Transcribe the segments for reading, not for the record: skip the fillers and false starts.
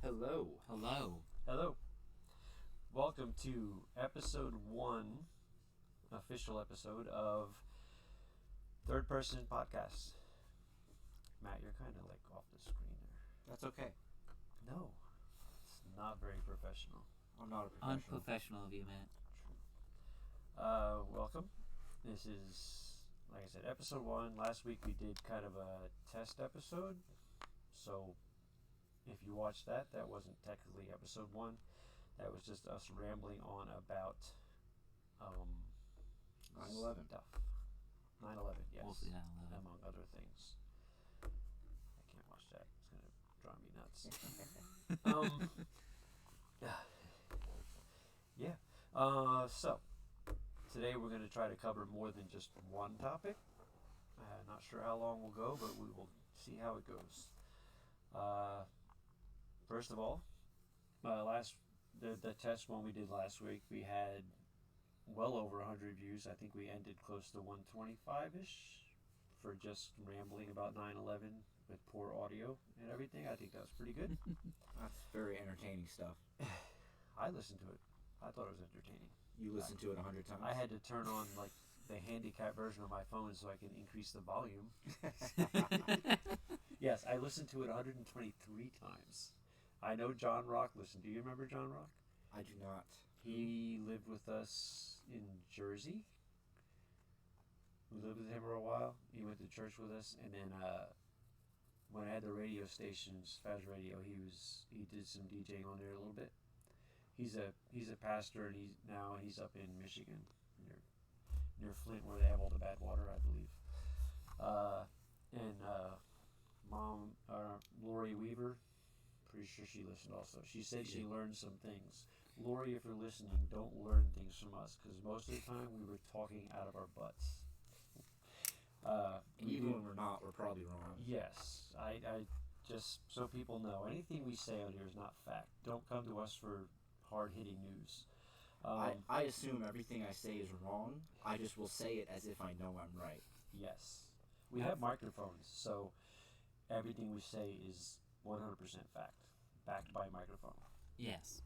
Hello. Hello. Hello. Welcome to episode 1, official episode of Third Person Podcast. Matt, you're kind of like off the screen there. That's okay. No, it's not very professional. I'm not a professional. Unprofessional of you, Matt. Welcome. This is, like I said, episode 1. Last week we did kind of a test episode. So if you watched that, that wasn't technically episode 1. That was just us rambling on about 9/11. stuff. 9/11, yes. Mostly 9/11. Among other things. I can't watch that. It's going to drive me nuts. Yeah. So, today we're going to try to cover more than just one topic. Not sure how long we'll go, but we will see how it goes. First of all, the test one we did last week, we had well over 100 views. I think we ended close to 125-ish for just rambling about 9/11 with poor audio and everything. I think that was pretty good. That's very entertaining stuff. I listened to it. I thought it was entertaining. You listened to it 100 times? I had to turn on like the handicap version of my phone so I can increase the volume. Yes, I listened to it 123 times. I know John Rock listened. Do you remember John Rock? I do not. He lived with us in Jersey. We lived with him for a while. He went to church with us, and then when I had the radio stations, Faz Radio, he did some DJing on there a little bit. He's a pastor, and he's up in Michigan, near Flint, where they have all the bad water, I believe. And Mom, Lori Weaver, pretty sure she listened also. She said she learned some things. Lori, if you're listening, don't learn things from us, because most of the time we were talking out of our butts. Even when we're not, we're probably wrong. Yes, I just so people know, anything we say out here is not fact. Don't come to us for hard-hitting news. I assume everything I say is wrong. I just will say it as if I know I'm right. Yes. We have microphones, so everything we say is 100% fact, backed by a microphone. Yes.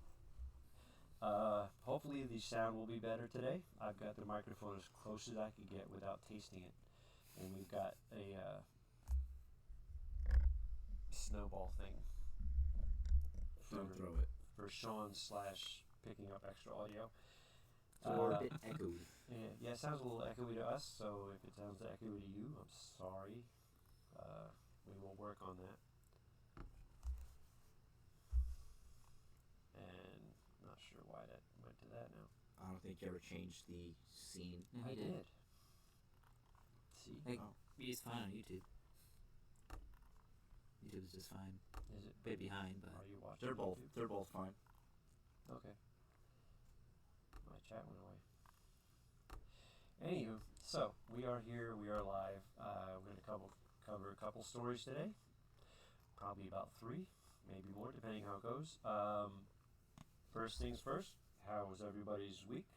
Hopefully the sound will be better today. I've got the microphone as close as I could get without tasting it. And we've got a snowball thing. Don't throw it. For Sean / picking up extra audio. Or a bit echoey. Yeah, it sounds a little echoey to us, so if it sounds echoey to you, I'm sorry. We will work on that. And not sure why that went to that now. I don't think you ever changed the scene. Yeah, I he did. See? Like, Oh. It's fine on YouTube. YouTube is just fine. Is it? A bit behind, but Are you watching They're both. YouTube? They're both fine. Okay. My chat went away. Anywho, so we are here. We are live. We're going to cover a couple stories today. Probably about 3, maybe more, depending how it goes. First things first. How was everybody's week?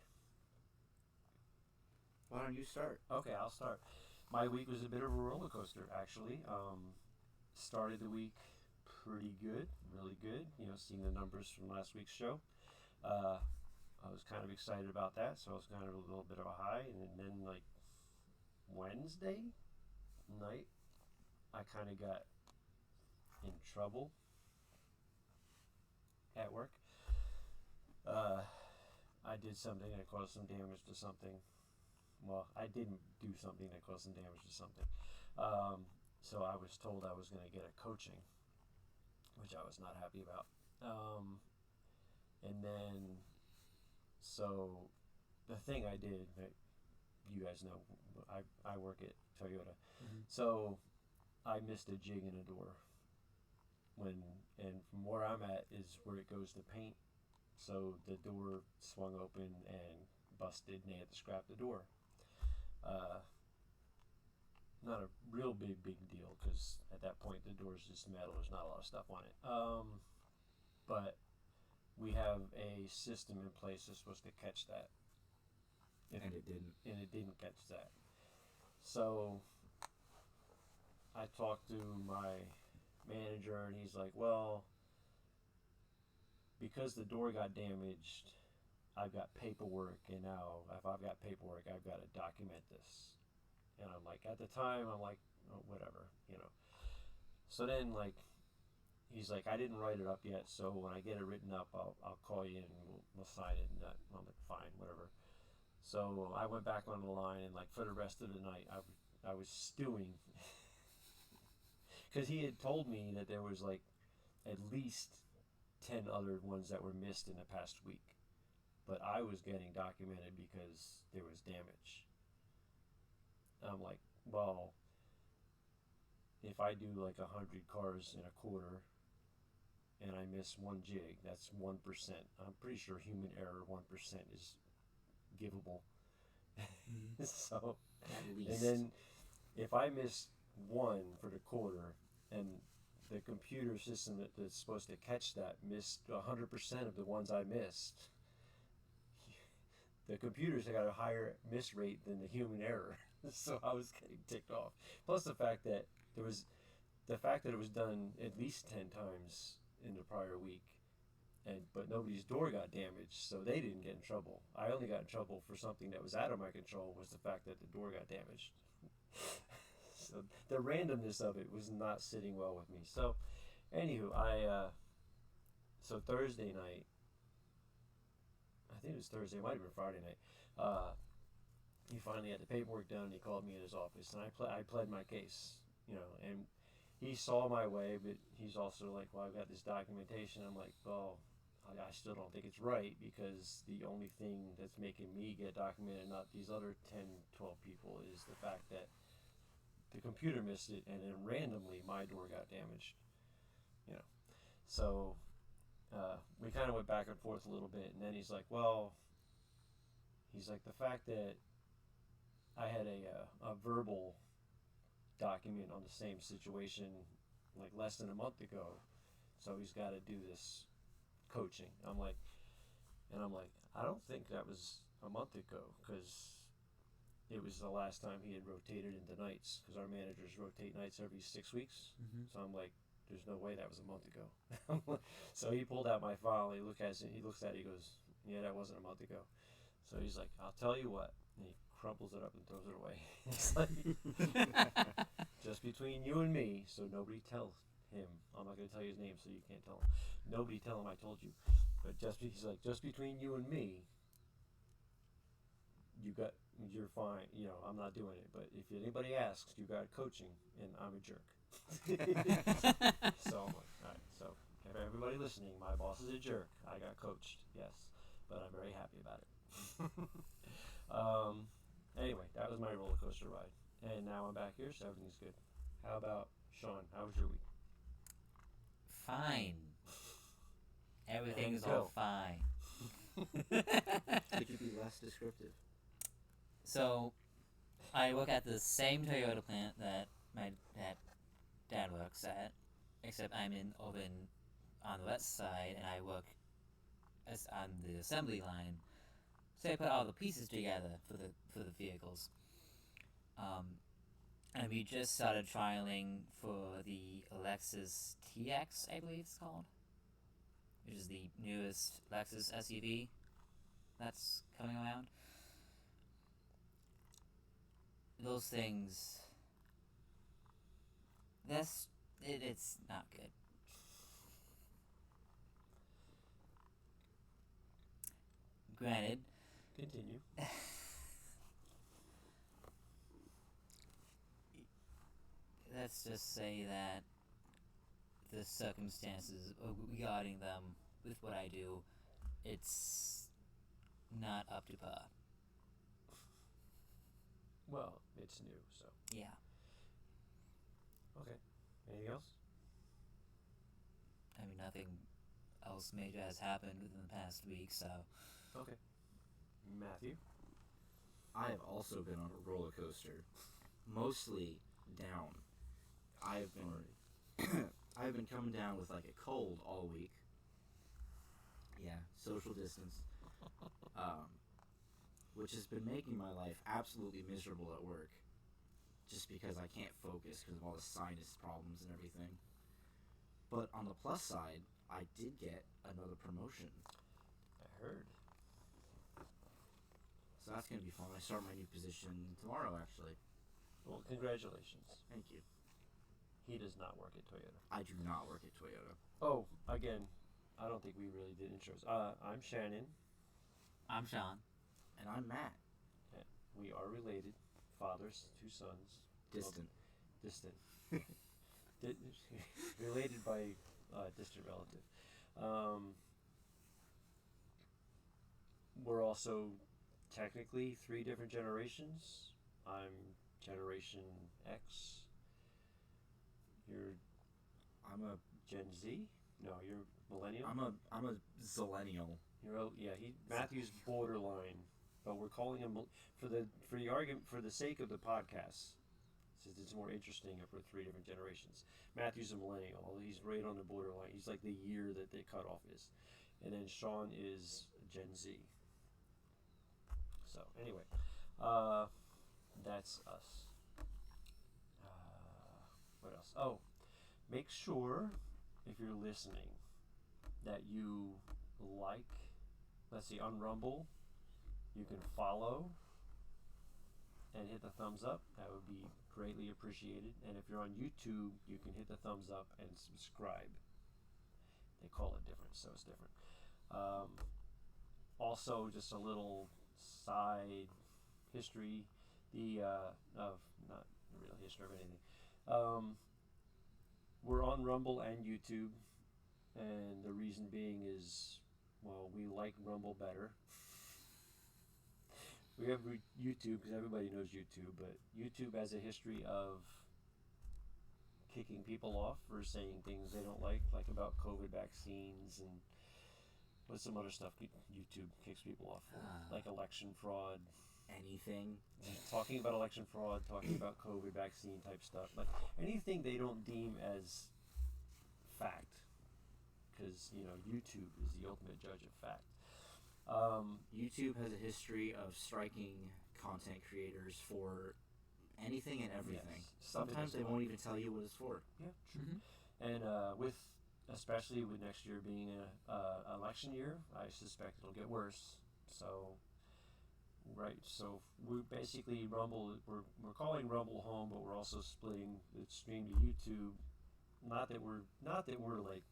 Why don't you start? Okay, I'll start. My week was a bit of a roller coaster, actually. Started the week pretty good, really good. Seeing the numbers from last week's show. I was kind of excited about that, so it was kind of a little bit of a high. And then like, Wednesday night, I kind of got in trouble at work. I did something that caused some damage to something. Well, I didn't do something that caused some damage to something. So I was told I was going to get a coaching, which I was not happy about. And then, so the thing I did, you guys know, I work at Toyota. Mm-hmm. So I missed a jig in a door. And from where I'm at is where it goes to paint. So the door swung open and busted, and they had to scrap the door. Not a real big deal, because at that point the door's just metal. There's not a lot of stuff on it. But we have a system in place that's supposed to catch that. And it didn't. And it didn't catch that. So I talked to my manager, and he's like, well, because the door got damaged, I've got paperwork, and now if I've got paperwork, I've got to document this. And I'm like, at the time, I'm like, oh, whatever, you know. So then, like, he's like, I didn't write it up yet, so when I get it written up, I'll call you and we'll sign it. And I'm like, fine, whatever. So I went back on the line, and like for the rest of the night, I was stewing because he had told me that there was like at least 10 other ones that were missed in the past week, but I was getting documented because there was damage. I'm like, well, if I do like 100 cars in a quarter and I miss one jig, that's 1%. I'm pretty sure human error 1% is givable. Mm-hmm. So, At least. and then if I miss one for the quarter and the computer system that's supposed to catch that missed 100% of the ones I missed, the computers got a higher miss rate than the human error. So I was getting ticked off. Plus the fact that it was done at least 10 times in the prior week, but nobody's door got damaged, so they didn't get in trouble. I only got in trouble for something that was out of my control, was the fact that the door got damaged. So the randomness of it was not sitting well with me. So, anywho, so Thursday night, I think it was Thursday, it might have been Friday night, he finally had the paperwork done, and he called me in his office, and I pled my case, you know, and he saw my way, but he's also like, well, I've got this documentation. I'm like, well, I still don't think it's right, because the only thing that's making me get documented, not these other 10, 12 people, is the fact that the computer missed it, and then randomly my door got damaged, you know. So we kind of went back and forth a little bit, and then he's like, well, the fact that I had a verbal document on the same situation like less than a month ago, so he's got to do this coaching. I'm like, I don't think that was a month ago, because it was the last time he had rotated into nights, because our managers rotate nights every 6 weeks. Mm-hmm. So I'm like, there's no way that was a month ago. So he pulled out my file. He looks at it. He goes, yeah, that wasn't a month ago. So he's like, I'll tell you what. And he crumples it up and throws it away. It's like, just between you and me, so nobody tells him. I'm not going to tell you his name, so you can't tell him. Nobody tell him I told you. But he's like, just between you and me, you're fine. You know, I'm not doing it. But if anybody asks, you got coaching, and I'm a jerk. So I'm like, all right. So if everybody listening, my boss is a jerk. I got coached, yes, but I'm very happy about it. Anyway, that was my roller coaster ride, and now I'm back here, so everything's good. How about Sean? How was your week? Fine. Everything's Go. all fine. Could you be less descriptive? So, I work at the same Toyota plant that my dad works at, except I'm over on the west side, and I work on the assembly line. So I put all the pieces together for the vehicles. And we just started trialing for the Lexus TX, I believe it's called, which is the newest Lexus SUV that's coming around. Those things, it's not good. Granted, Continue. let's just say that the circumstances regarding them with what I do, it's not up to par. Well, it's new, so Yeah. okay. Anything else? I mean, nothing else major has happened within the past week, so. Okay. Matthew? I have also been on a roller coaster, mostly down. I've been coming down with like a cold all week. Yeah, social distance. Which has been making my life absolutely miserable at work, just because I can't focus because of all the sinus problems and everything. But on the plus side, I did get another promotion. I heard. So that's going to be fun. I start my new position tomorrow, actually. Well, congratulations. Thank you. He does not work at Toyota. I do not work at Toyota. Oh, again, I don't think we really did intros. I'm Shannon. I'm Sean. And I'm Matt. We are related. Fathers, 2 sons. Distant. Well, distant. Related by distant relative. We're also technically 3 different generations. I'm Generation X. You're I'm a Gen Z? No, you're millennial. I'm a zillennial. Matthew's borderline, but we're calling him for the argument, for the sake of the podcast, since it's more interesting if we're 3 different generations. Matthew's a millennial. He's right on the borderline. He's like the year that the cutoff is, and then Sean is Gen Z. So anyway, that's us. What else? Oh, make sure if you're listening that you like. Let's see, on Rumble, you can follow and hit the thumbs up. That would be greatly appreciated. And if you're on YouTube, you can hit the thumbs up and subscribe. They call it different, so it's different. Also, just a little side history, of not real history of anything. We're on Rumble and YouTube, and the reason being is, well, we like Rumble better. We have YouTube because everybody knows YouTube, but YouTube has a history of kicking people off for saying things they don't like about COVID vaccines and what's some other stuff YouTube kicks people off for, like election fraud. Anything. Talking about election fraud, talking about COVID vaccine type stuff, like anything they don't deem as fact, because YouTube is the ultimate judge of fact. YouTube has a history of striking content creators for anything and everything. Yes. Sometimes they won't even tell you what it's for. Yeah, true. And especially with next year being an election year, I suspect it'll get worse. So we basically Rumble. We're calling Rumble home, but we're also splitting the stream to YouTube. Not that we're like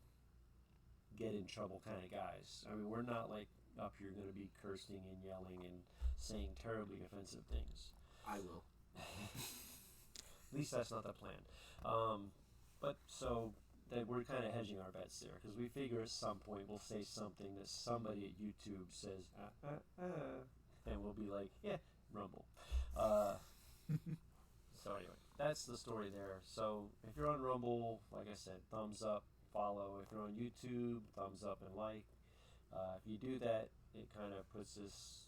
get in trouble kind of guys. I mean, we're not like up here going to be cursing and yelling and saying terribly offensive things. I will. At least that's not the plan. But so that we're kind of hedging our bets there, because we figure at some point we'll say something that somebody at YouTube says, and we'll be like, yeah, Rumble. So anyway, that's the story there. So if you're on Rumble, like I said, thumbs up, follow. If you're on YouTube, thumbs up and like. If you do that, it kind of puts us,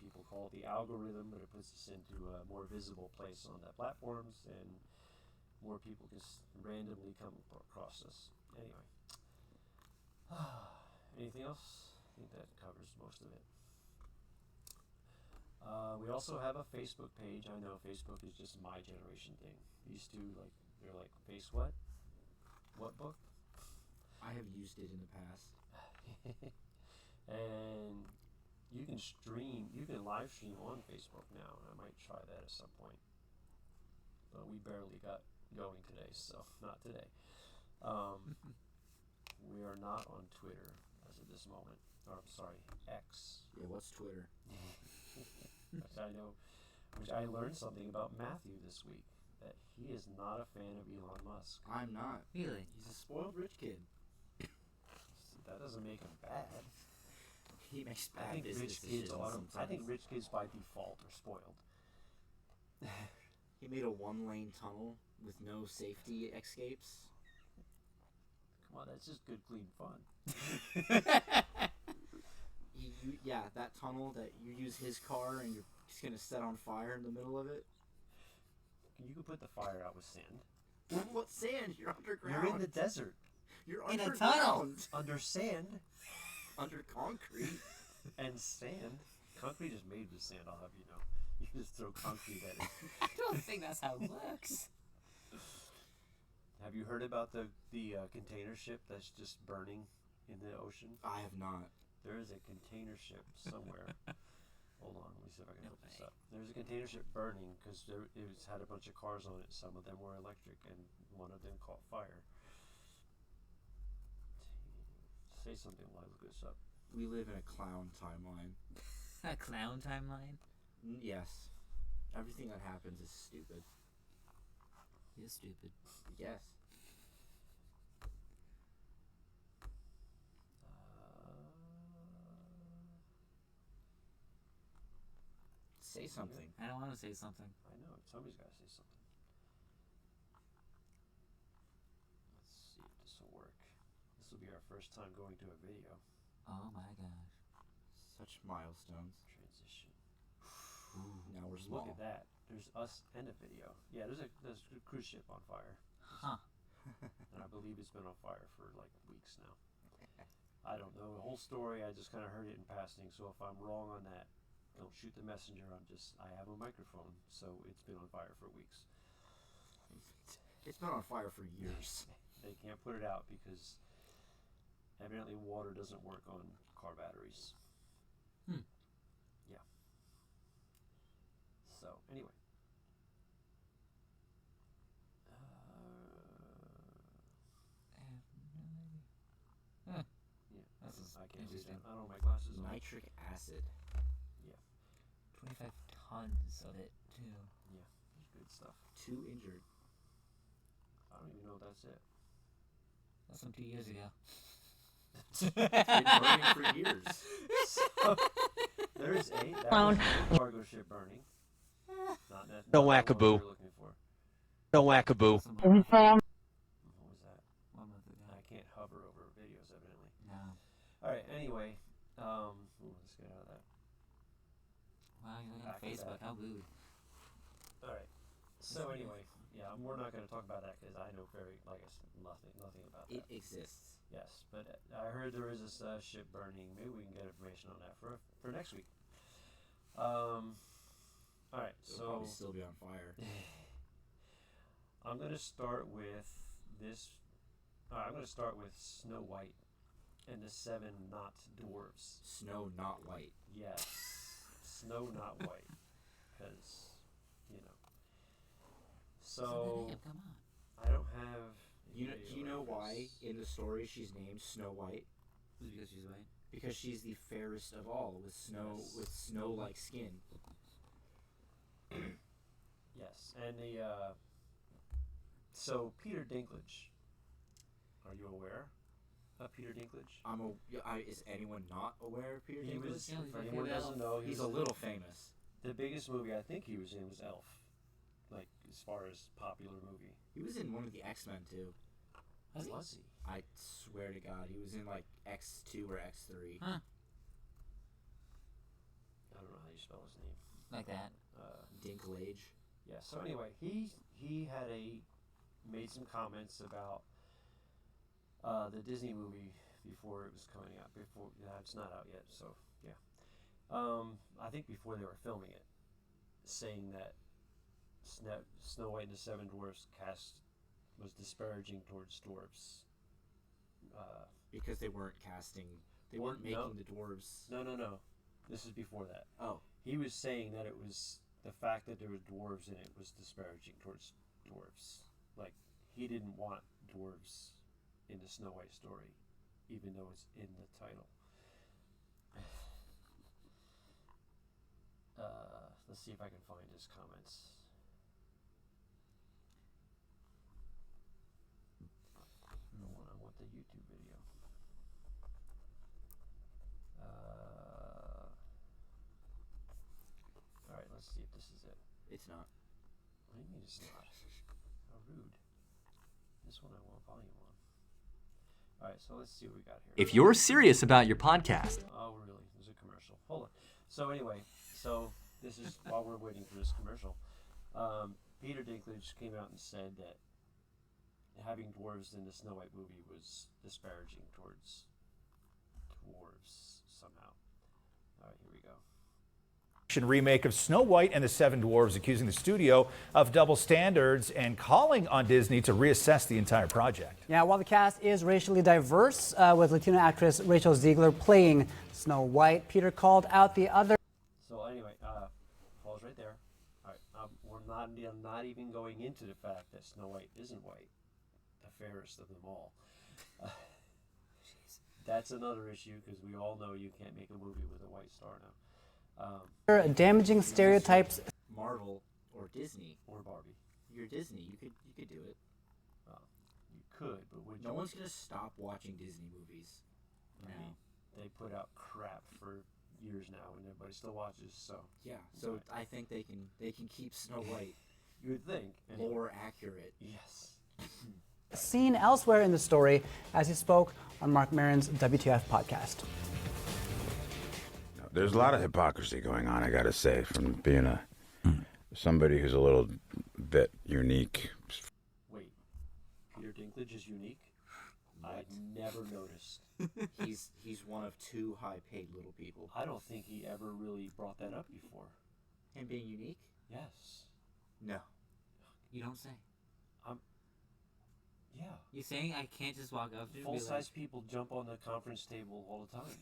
people call it the algorithm, but it puts us into a more visible place on the platforms, and more people can randomly come across us. Anyway. Anything else? I think that covers most of it. We also have a Facebook page. I know Facebook is just my generation thing. These two, they're like, face what? What book? I have used it in the past. And you can live stream on Facebook now. I might try that at some point. But we barely got going today, so not today. We are not on Twitter as of this moment. Or, I'm sorry, X. Yeah, what's Twitter? Which I learned something about Matthew this week, that he is not a fan of Elon Musk. I'm not. Really? He's a spoiled rich kid. That doesn't make him bad. He makes bad business decisions sometimes. I think rich kids by default are spoiled. He made a 1-lane tunnel with no safety escapes. Come on, that's just good, clean fun. Yeah, that tunnel that you use his car and you're just going to set on fire in the middle of it. You could put the fire out with sand. What sand? You're underground. You're in the desert. You're in underground. a tunnel. Under sand. Under concrete. And sand. Concrete is made with sand, I'll have you know. You just throw concrete at it. I don't think that's how it works. Have you heard about the container ship that's just burning in the ocean? I have not. There is a container ship somewhere. Hold on, let me see if I can No look this way. up. There's a container ship burning because it had a bunch of cars on it. Some of them were electric, and one of them caught fire. Say something while I look this up. We live in a clown timeline. A clown timeline? Yes. Everything that happens is stupid. You're stupid. Yes. Say something. I don't want to say something. I know, somebody's got to say something. Let's see if this will work. This will be our first time going to a video. Oh my gosh. Such milestones. Transition. Now we're small. Look at that. There's us and a video. Yeah, there's a cruise ship on fire. Huh. And I believe it's been on fire for like weeks now. I don't know the whole story. I just kind of heard it in passing. So if I'm wrong on that, don't shoot the messenger. I have a microphone, so it's been on fire for weeks. It's been on fire for years. They can't put it out because evidently water doesn't work on car batteries. Yeah. So anyway. Huh. Yeah. This is I can't read interesting. that. I don't have my glasses on. Nitric acid. 25 tons of it, too. Yeah. Good stuff. 2 injured. I don't even know if that's it. That's from 2 years ago. It's been burning for years. So, there's that was a cargo ship burning. Not that. No not the one we wackaboo. were looking for. No wackaboo. Some What was that? 1 month ago. I can't hover over videos, evidently. No. All right. Anyway, let's get out of that. Wow, you're looking Back at to Facebook. that. How rude. All right. So anyway, yeah, we're not going to talk about that because I know nothing about that. It exists. Yes, but I heard there is this ship burning. Maybe we can get information on that for next week. All right, It'll probably still be on fire. I'm going to start with this. I'm going to start with Snow White and the 7 not dwarves. Snow, not white. Yes, Snow not white, because So Name, come on. I don't have. Do you know why in the story she's named Snow White? Because she's white. Because she's the fairest of all, with snow-like skin. Yes, and so Peter Dinklage. Are you aware of Peter Dinklage? Is anyone not aware of Peter He Dinklage? was. Yeah, he's If like anyone Elf. doesn't know, He's a little famous. The biggest movie I think he was in was Elf. Like as far as popular movie. He was in one of the X-Men too. Was he? I swear to God, he was in like X2 or X3. Huh. I don't know how you spell his name. Like that. Dinklage. Yeah. So anyway, he made some comments about the Disney movie before it was coming out. It's not out yet. So yeah. I think before they were filming it, saying that Snow White and the 7 Dwarfs cast was disparaging towards dwarves. Because they weren't casting. They weren't making the dwarves. No. This is before that. Oh. He was saying that it was the fact that there were dwarves in it was disparaging towards dwarves. Like, he didn't want dwarves in the Snow White story, even though it's in the title. Let's see if I can find his comments. I want the YouTube video. Alright, let's see if this is it. It's not. What do you mean it's not? How rude. This one I want volume on. Alright, so let's see what we got here. If you're serious about your podcast, Oh, really? There's a commercial. Hold on. So anyway, this is while we're waiting for this commercial. Peter Dinklage came out and said that having dwarves in the Snow White movie was disparaging towards dwarves somehow. All right, here we go. remake of Snow White and the Seven Dwarfs, accusing the studio of double standards and calling on Disney to reassess the entire project. Yeah, while the cast is racially diverse, with Latina actress Rachel Ziegler playing Snow White, Peter called out the other. So anyway, pause right there. All right, I'm not even going into the fact that Snow White isn't white, the fairest of them all. That's another issue because we all know you can't make a movie with a white star now. Damaging stereotypes. Marvel or Disney Or Barbie. You're Disney. You could do it. You could, but would No you? one's gonna stop watching Disney movies. I now. mean, they put out crap for years now, and everybody still watches. So Yeah. So I think they can keep Snow White you would think. more accurate. Yes. Seen elsewhere in the story as he spoke on Mark Maron's WTF podcast. There's a lot of hypocrisy going on, I gotta say, from being somebody who's a little bit unique. Wait, Peter Dinklage is unique? I never noticed. He's one of two high-paid little people. I don't think he ever really brought that up before. Him being unique? Yes. No. You don't say. Yeah. You saying I can't just walk up to you and be like, Full-size people jump on the conference table all the time.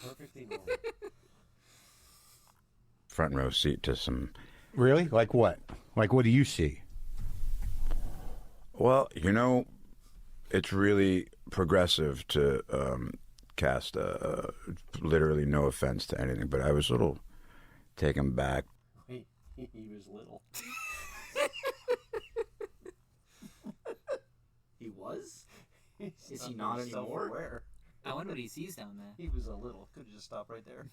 Perfectly normal. Front row seat to some. Really? Like what? Like what do you see? Well, it's really progressive to cast literally no offense to anything, but I was a little taken back. Wait, he was little. He was? He's Is he not anymore? self-aware. I wonder what he sees down there. He was a little. Could have just stopped right there.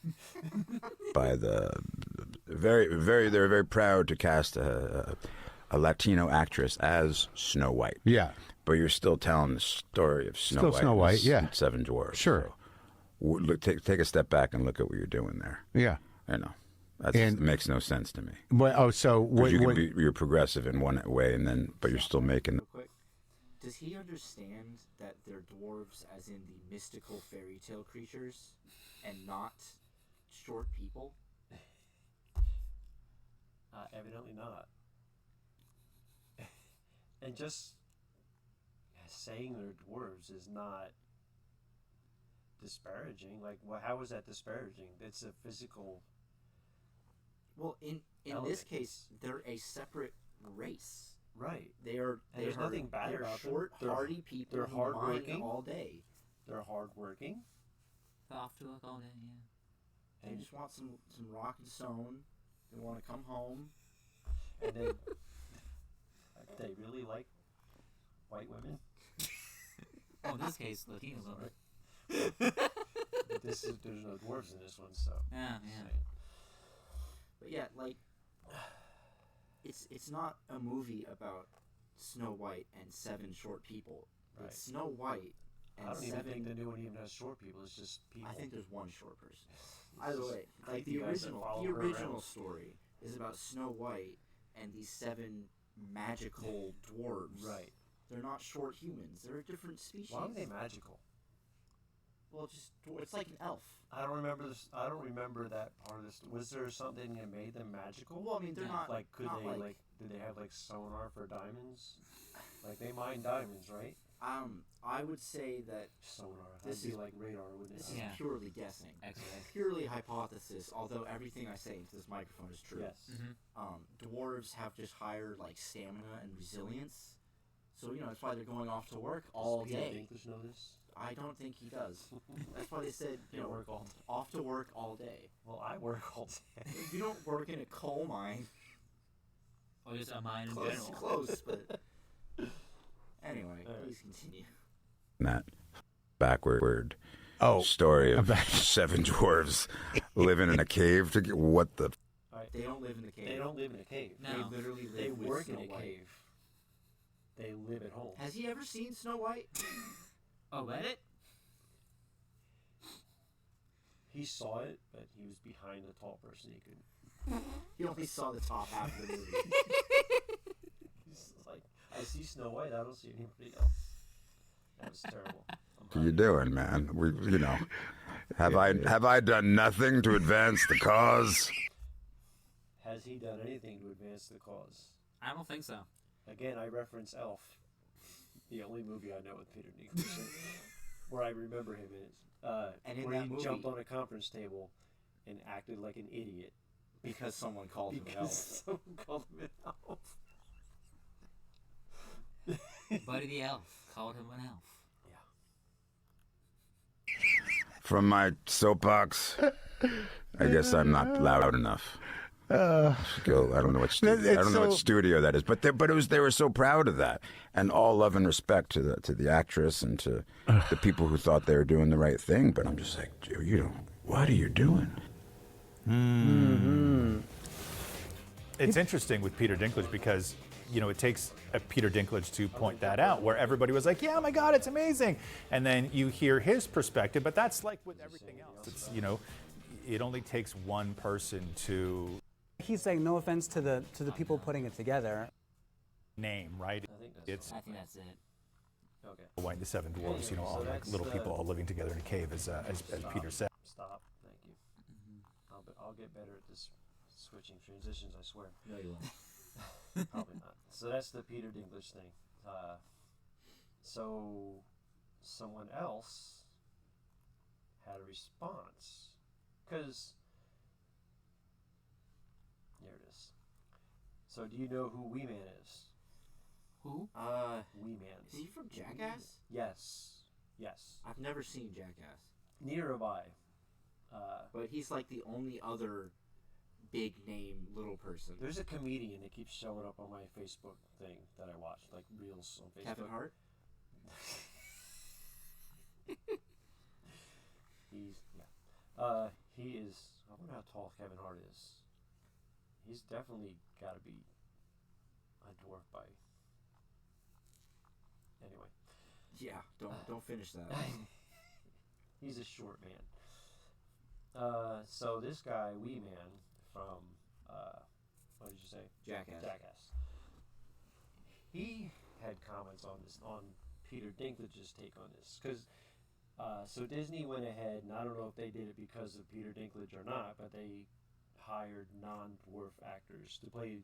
By the they're very proud to cast a Latino actress as Snow White. Yeah. But you're still telling the story of Snow Still White. Snow White, and yeah. Seven Dwarfs. Sure. So, look, take a step back and look at what you're doing there. Yeah. That makes no sense to me. Well, so what? You're progressive in one way, but you're still making. Real quick. Does he understand that they're dwarves as in the mystical fairy tale creatures and not short people? Evidently not. And just saying they're dwarves is not disparaging. Like, how is that disparaging? It's a physical. Well, in element. this case, they're a separate race. Right. And there's nothing bad they're about them. short, They're- hardy people they're who mine hardworking. all day. They're hardworking. They're off to work all day, yeah. They just want some rock and stone. They want to come home. And they really like white women. Oh, in this case, Latinos love it. But there's no dwarves in this one, so. Yeah, just yeah. saying. But yeah, like it's not a movie about Snow White and seven short people. Right. It's Snow White and I don't even seven. think the new one even has short people. It's just people. I think there's one short person. It's Either just way, like creepy the guys that original, follow the her original around. story is about Snow White and these seven magical dwarves. Right. They're not short humans. They're a different species. Why are they magical? Well, it's like an elf. I don't remember this. I don't remember that part of this. Was there something that made them magical? Well, I mean, they're Yeah. not Like, could not they like did they have like sonar for diamonds? Like they mine diamonds, right? I would say that Sonar. This That'd be is- like radar, wouldn't this it? is Yeah. purely guessing. Excellent. Purely hypothesis, although everything I say into this microphone is true. Yes. Dwarves have just higher like stamina and resilience, so that's why they're going off to work all Does Peter day. Dinklage know this? I don't think he does. That's why they said They work all day. off to work all day. Well, I work all day. You don't work in a coal mine. Or just a mine in Close, general. close, but anyway, All right. please continue. That backward Oh, story of about- seven dwarves living in a cave. What the? They don't live in the cave. They don't live in a cave. No. They literally live They with work Snow in a White. cave. They live at home. Has he ever seen Snow White? Oh, Reddit? He saw it, but he was behind a tall person. He couldn't. He only saw the top half of the movie. He's like, I see Snow White. I don't see anybody else. That was terrible. What are you doing, man? Have I done nothing to advance the cause? Has he done anything to advance the cause? I don't think so. Again, I reference Elf, the only movie I know with Peter Dinklage, where I remember him in. And in where that he movie- jumped on a conference table and acted like an idiot Because someone called him an elf. because someone called him an elf. Buddy the Elf called him an elf. From my soapbox, I guess I'm not loud enough. I don't know what studio that is, but they were so proud of that, and all love and respect to the actress and to the people who thought they were doing the right thing. But I'm just like, what are you doing? It's interesting with Peter Dinklage because, it takes a Peter Dinklage to point that out, where everybody was like, yeah, oh my God, it's amazing. And then you hear his perspective, but that's like with everything else. It's, it only takes one person to He's saying no offense to the people putting it together. name, right? I think that's It's I think that's it. okay. White and the Seven Dwarfs, Yeah, all so like that's little the- people all living together in a cave, as Peter said. Stop. Thank you. I'll get better at this switching transitions, I swear. No, you won't. Probably not. So that's the Peter Dinklage thing. So someone else had a response. Because, there it is. So do you know who Wee Man is? Who? Wee Man. Is he from Jackass? Yes. Yes. I've never seen Jackass. Neither have I. But he's like the only other big name little person. There's a comedian that keeps showing up on my Facebook thing that I watch, like Reels on Facebook. Kevin Hart? He is. I wonder how tall Kevin Hart is. He's definitely got to be a dwarf by. Anyway, Yeah, don't finish that. he's a short man. So this guy, Wee Man from what did you say? Jackass. Jackass. He had comments on this, on Peter Dinklage's take on this, because so Disney went ahead, and I don't know if they did it because of Peter Dinklage or not, but they hired non-dwarf actors to play.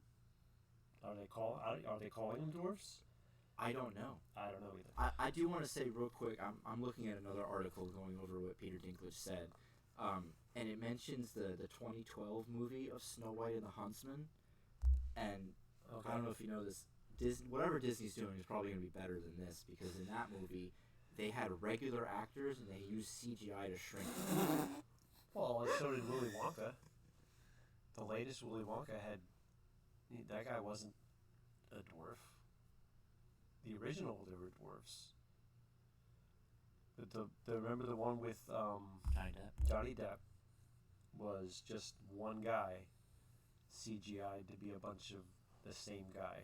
Are they calling them dwarfs? I don't know. I don't know either. I do want to say real quick, I'm looking at another article going over what Peter Dinklage said. And it mentions the 2012 movie of Snow White and the Huntsman. And Okay. I don't know if you know this, whatever Disney's doing is probably going to be better than this, because in that movie, they had regular actors and they used CGI to shrink them. Well, so did Willy Wonka. The latest Willy Wonka that guy wasn't a dwarf. The original, they were dwarfs. But remember the one with Johnny Depp. Johnny Depp was just one guy CGI to be a bunch of the same guy.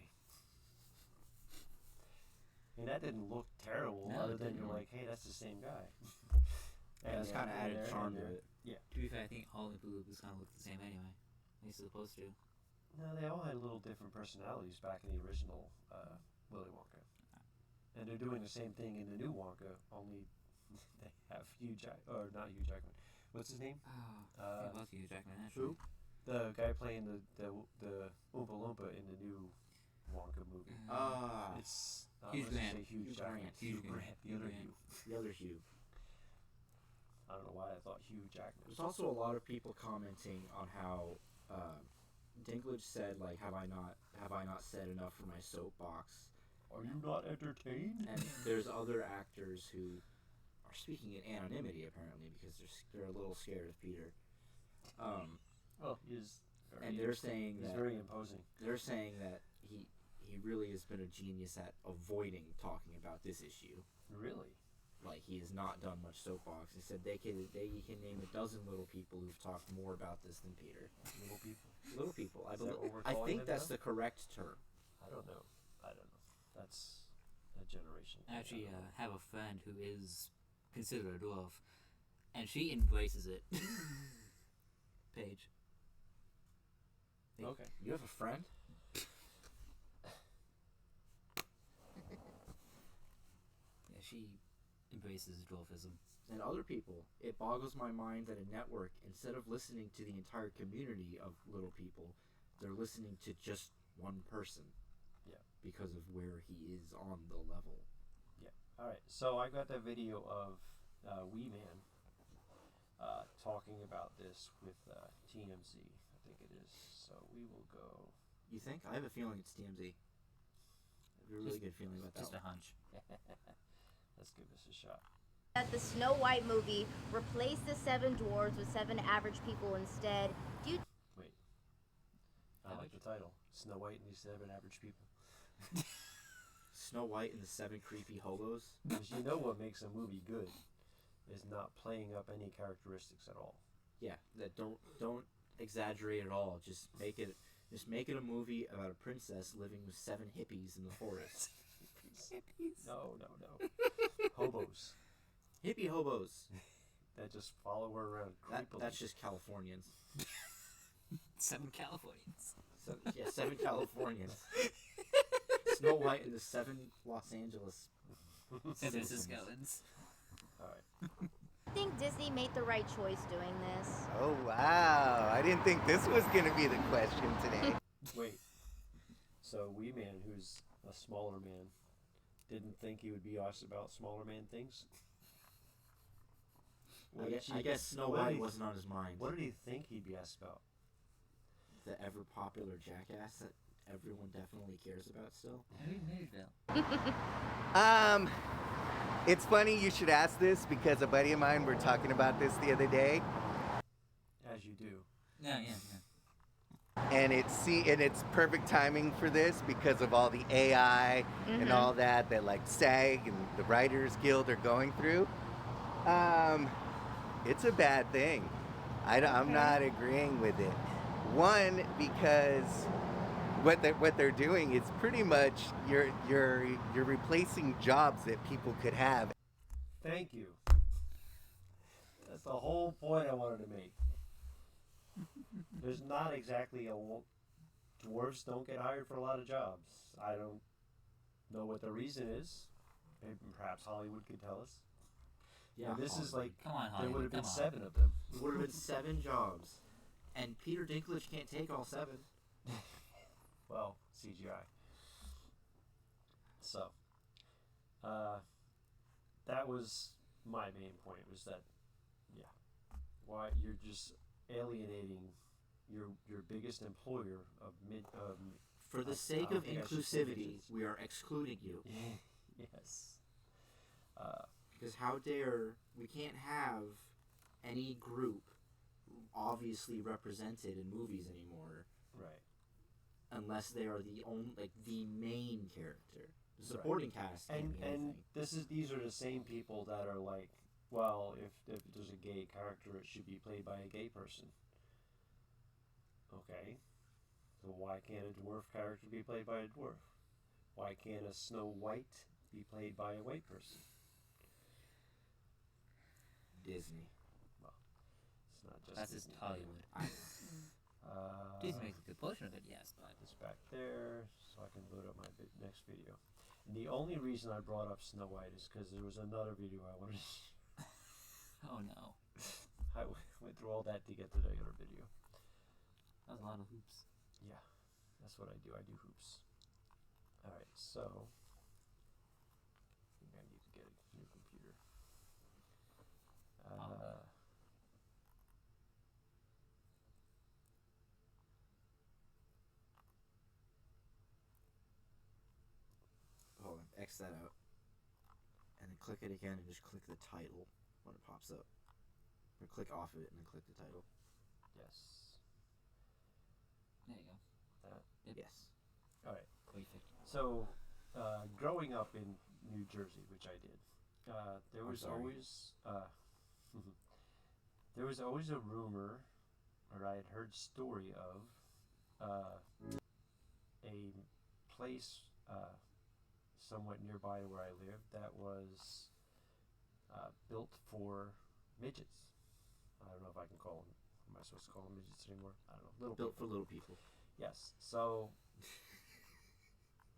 And that didn't look terrible, No, other it than didn't. you're like, hey, that's the same guy. Yeah, it's kind of added charm to it. Yeah. To be fair, I think all the Blue Loopers kind of look the same anyway. At least they're supposed to. No, they all had little different personalities back in the original Willy Wonka. And they're doing the same thing in the new Wonka, only they have not Hugh Jackman. What's his name? It was Hugh Jackman, actually. The guy playing the Oompa Loompa in the new Wonka movie. It's Hugh let's just Grant. say Hugh Hugh Jackman. Grant. Hugh Hugh Grant. The Grant. other Hugh Hugh. The other Hugh. I don't know why I thought Hugh Jackman. There's also a lot of people commenting on how Dinklage said, like, have I not said enough for my soapbox? Are you not entertained? And there's other actors who are speaking in anonymity apparently because they're a little scared of Peter. Well, he's And they're saying he's that very imposing. they're saying that he really has been a genius at avoiding talking about this issue. Really? Like, he has not done much soapbox. He said they can name a dozen little people who've talked more about this than Peter. Little people. Little people. Is that what we're I calling think them that's now? the correct term. I don't know. That's a generation. I actually have a friend who is considered a dwarf, and she embraces it. Paige. Okay. You have a friend? Yeah, she embraces dwarfism. And other people, it boggles my mind that a network, instead of listening to the entire community of little people, they're listening to just one person. Yeah. Because of where he is on the level. Yeah. All right. So I got that video of Wee Man talking about this with TMZ. I think it is. So we will go. You think? I have a feeling it's TMZ. I have a really good feeling about that. Just a hunch. Let's give this a shot. That the Snow White movie replaced the 7 dwarves with 7 average people instead. Do you Wait. I like the title. Snow White and these 7 average people. Snow White and the 7 creepy hobos. Because you know what makes a movie good is not playing up any characteristics at all. Yeah, that don't exaggerate at all. Just make it a movie about a princess living with 7 hippies in the forest. Hippies. No. Hobos. Hippie hobos. That just follow her around creepily. That's just Californians. 7 Californians. 7 Californians. Snow White and the 7 Los Angeles. San Franciscoans. All right. think Disney made the right choice doing this? Oh, wow. I didn't think this was going to be the question today. Wait. So Wee Man, who's a smaller man, didn't think he would be asked about smaller man things? I guess Snow White wasn't on his mind. What did he think he'd be asked about? The ever popular jackass that everyone definitely cares about still. Harry Mayville. It's funny you should ask this because a buddy of mine were talking about this the other day. As you do. Yeah. And it's perfect timing for this because of all the AI and all that like SAG and the Writers Guild are going through. It's a bad thing. I'm not agreeing with it. One, because what they're doing is pretty much you're replacing jobs that people could have. Thank you. That's the whole point I wanted to make. There's not exactly dwarves don't get hired for a lot of jobs. I don't know what the reason is. Maybe perhaps Hollywood could tell us. Yeah, and this is like Come on, there would have been Hollywood, 7 of them. There would have been 7 jobs, and Peter Dinklage can't take all 7. Well, CGI. So, that was my main point. Was that, why you're just alienating your biggest employer of mid. For the sake of inclusivity, we are excluding you. Yes. Because how dare we can't have any group obviously represented in movies anymore. Right. Unless they are the main character. The supporting cast can't be anything. And these are the same people that are like, well, if there's a gay character, it should be played by a gay person. Okay. So why can't a dwarf character be played by a dwarf? Why can't a Snow White be played by a white person? Disney. Well, it's not just That's just Disney. Hollywood. Disney makes a good portion of it, yes, but This back there, so I can load up my next video. And the only reason I brought up Snow White is because there was another video I wanted to oh no, I went through all that to get to the other video. that was a lot of hoops. Yeah, that's what I do. I do hoops. Alright, so I think I need to get a new computer. Hold on, X that out. And then click it again and just click the title when it pops up. Or click off of it and then click the title. Yes. There you go. Yes. Alright. Perfect. So, growing up in New Jersey, which I did, there was sorry. always there was always a rumor, or I had heard story of a place somewhat nearby where I lived that was built for midgets. I don't know if I can call them. Am I supposed to call them midgets anymore? I don't know. Built for little people. Yes. So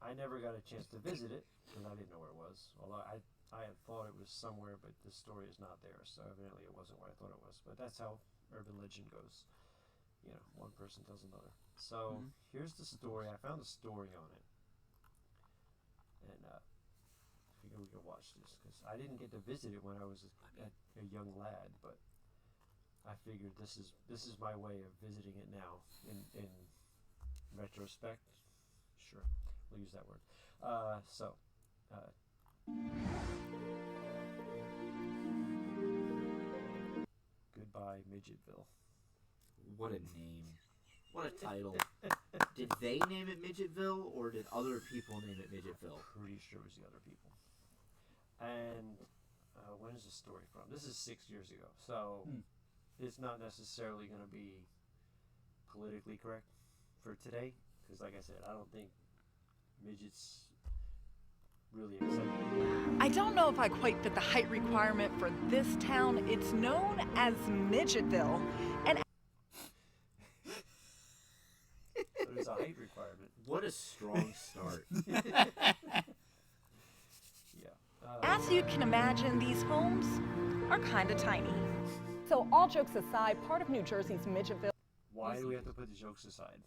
I never got a chance to visit it because I didn't know where it was. Although I I had thought it was somewhere, but the story is not there. So evidently it wasn't what I thought it was. But that's how urban legend goes. You know, one person tells another. So here's the story. I found a story on it, and I figure we can watch this because I didn't get to visit it when I was a young lad, but I figured this is my way of visiting it now in retrospect. Sure, we'll use that word. Goodbye, Midgetville. What a name. What a title. Did they name it Midgetville, or did other people name it Midgetville? Pretty sure it was the other people. And when is this story from? This is 6 years ago, so it's not necessarily going to be politically correct for today, because like I said, I don't think midgets really accept it. I don't know if I quite fit the height requirement for this town. It's known as Midgetville, and So there's a height requirement. What a strong start. as you can imagine, these homes are kind of tiny. So all jokes aside, part of New Jersey's Midgetville. Why do we have to put the jokes aside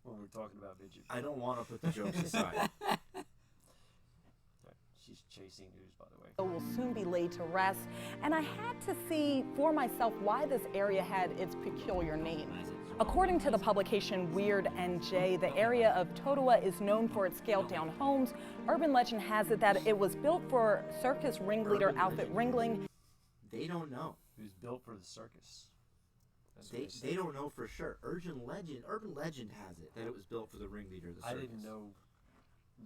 when we're talking about midget? I don't want to put the jokes aside. She's chasing news, by the way. Will soon be laid to rest, and I had to see for myself why this area had its peculiar name. According to the publication Weird NJ, the area of Totowa is known for its scaled-down homes. Urban legend has it that it was built for circus ringleader Alfred Ringling. They don't know. It was built for the circus. They don't know for sure. Urban legend has it that it was built for the ringleader of the circus. I didn't know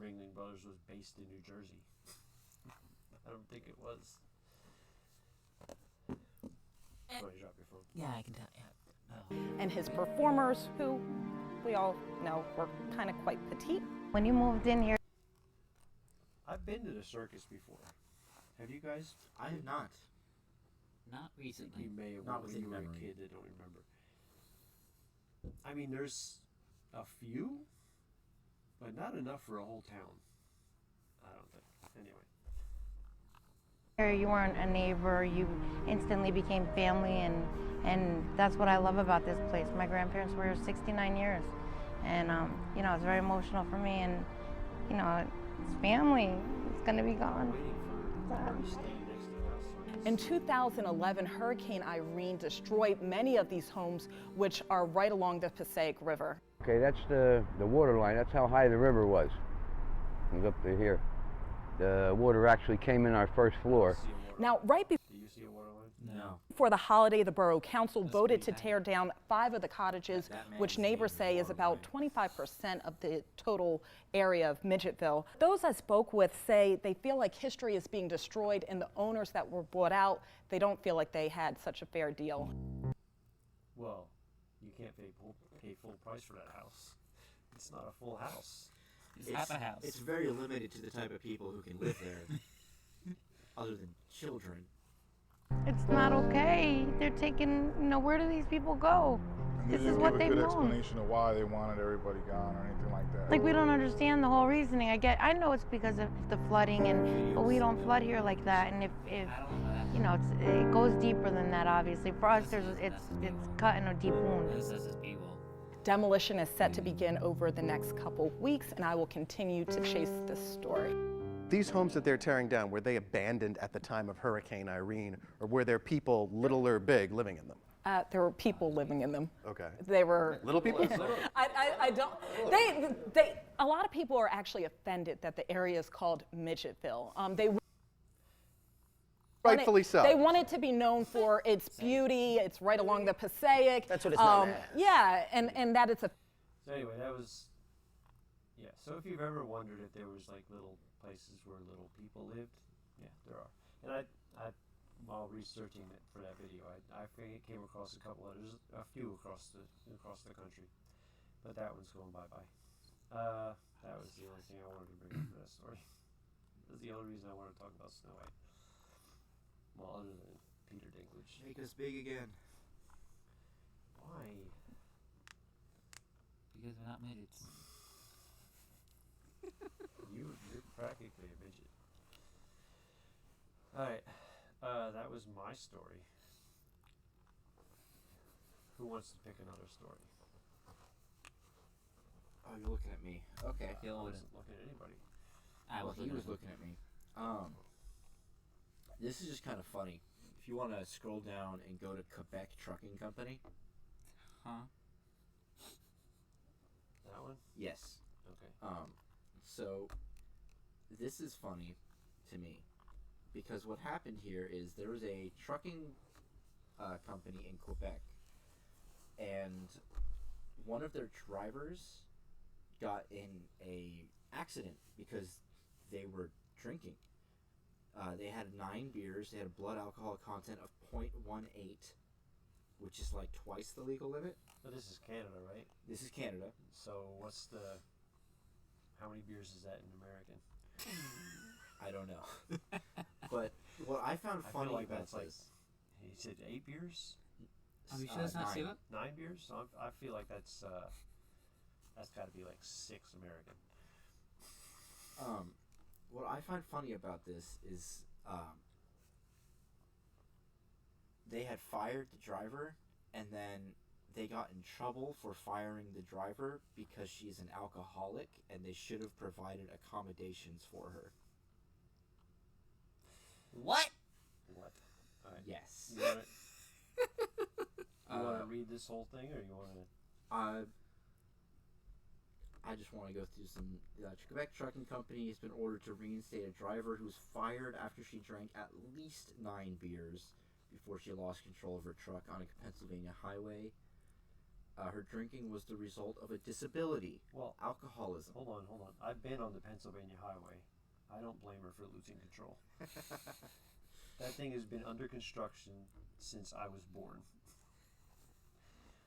Ringling Brothers was based in New Jersey. I don't think it was. Want to drop your phone? Yeah, I can tell. Yeah. And his performers, who we all know were kind of quite petite. When you moved in here, I've been to the circus before. Have you guys? I have not. Not recently. You may have Not when within you were memory. a kid that don't remember. I mean, there's a few, but not enough for a whole town. I don't think. Anyway. you weren't a neighbor, you instantly became family, and that's what I love about this place. My grandparents were here 69 years, and you know, it's very emotional for me, and you know, it's family. It's gonna be gone. In 2011, Hurricane Irene destroyed many of these homes, which are right along the Passaic River. Okay, that's the water line. That's how high the river was. It was up to here. The water actually came in our first floor. Now, right before Do you see a water line? No. For the holiday, the Borough Council voted to tear down 5 of the cottages, which neighbors say is about 25% of the total area of Midgetville. Those I spoke with say they feel like history is being destroyed, and the owners that were bought out, they don't feel like they had such a fair deal. Well, you can't pay full price for that house. It's not a full house. It's half a house. It's very limited to the type of people who can live there, other than children. It's not okay. They're taking, you know, where do these people go? This is what they've known. known. Explanation of why they wanted everybody gone or anything like that. Like, we don't understand the whole reasoning. I know it's because of the flooding, but we don't flood here like that. And if you know, it goes deeper than that. Obviously, for us, it's cutting a deep wound. Demolition is set to begin over the next couple weeks, and I will continue to chase this story. These homes that they're tearing down, were they abandoned at the time of Hurricane Irene, or were there people, little or big, living in them? There were people living in them. Okay. They were Little people? I don't. A lot of people are actually offended that the area is called Midgetville. Rightfully so. They want it to be known for its beauty. It's right along the Passaic. That's what it's known as. Yeah, and that it's a. So anyway, that was, yeah. So if you've ever wondered if there was like little places where little people lived, yeah, there are. And I while researching it for that video, I came across a couple others, a few across the country, but that one's going bye-bye. That was the only thing I wanted to bring up for that story. That's the only reason I wanted to talk about Snow White. Well, other than Peter Dinklage. Make us big again. Why? Because we're not midgets. You're practically a midget. All right. That was my story. Who wants to pick another story? Oh, you're looking at me. Okay. I wasn't looking at anybody. Well, he was looking at me. This is just kind of funny. If you want to scroll down and go to Quebec Trucking Company. Huh? That one? Yes. Okay. So this is funny to me because what happened here is there was a trucking company in Quebec, and one of their drivers got in a accident because they were drinking. They had 9 beers. They had a blood alcohol content of 0.18, which is like twice the legal limit. But this is Canada, right? This is Canada. So how many beers is that in American? I don't know. But what I found funny feel like about that's like, this... he said 8 beers? Are you sure that's not 7? 9 beers? So I feel like that's got to be like 6 American. What I find funny about this is they had fired the driver, and then they got in trouble for firing the driver because she's an alcoholic, and they should have provided accommodations for her. What? What? All right. Yes. You want to read this whole thing, or you want to... I just want to go through some... Quebec Trucking Company has been ordered to reinstate a driver who was fired after she drank at least 9 beers before she lost control of her truck on a Pennsylvania highway. Her drinking was the result of a disability, alcoholism. Hold on. I've been on the Pennsylvania highway. I don't blame her for losing control. That thing has been under construction since I was born.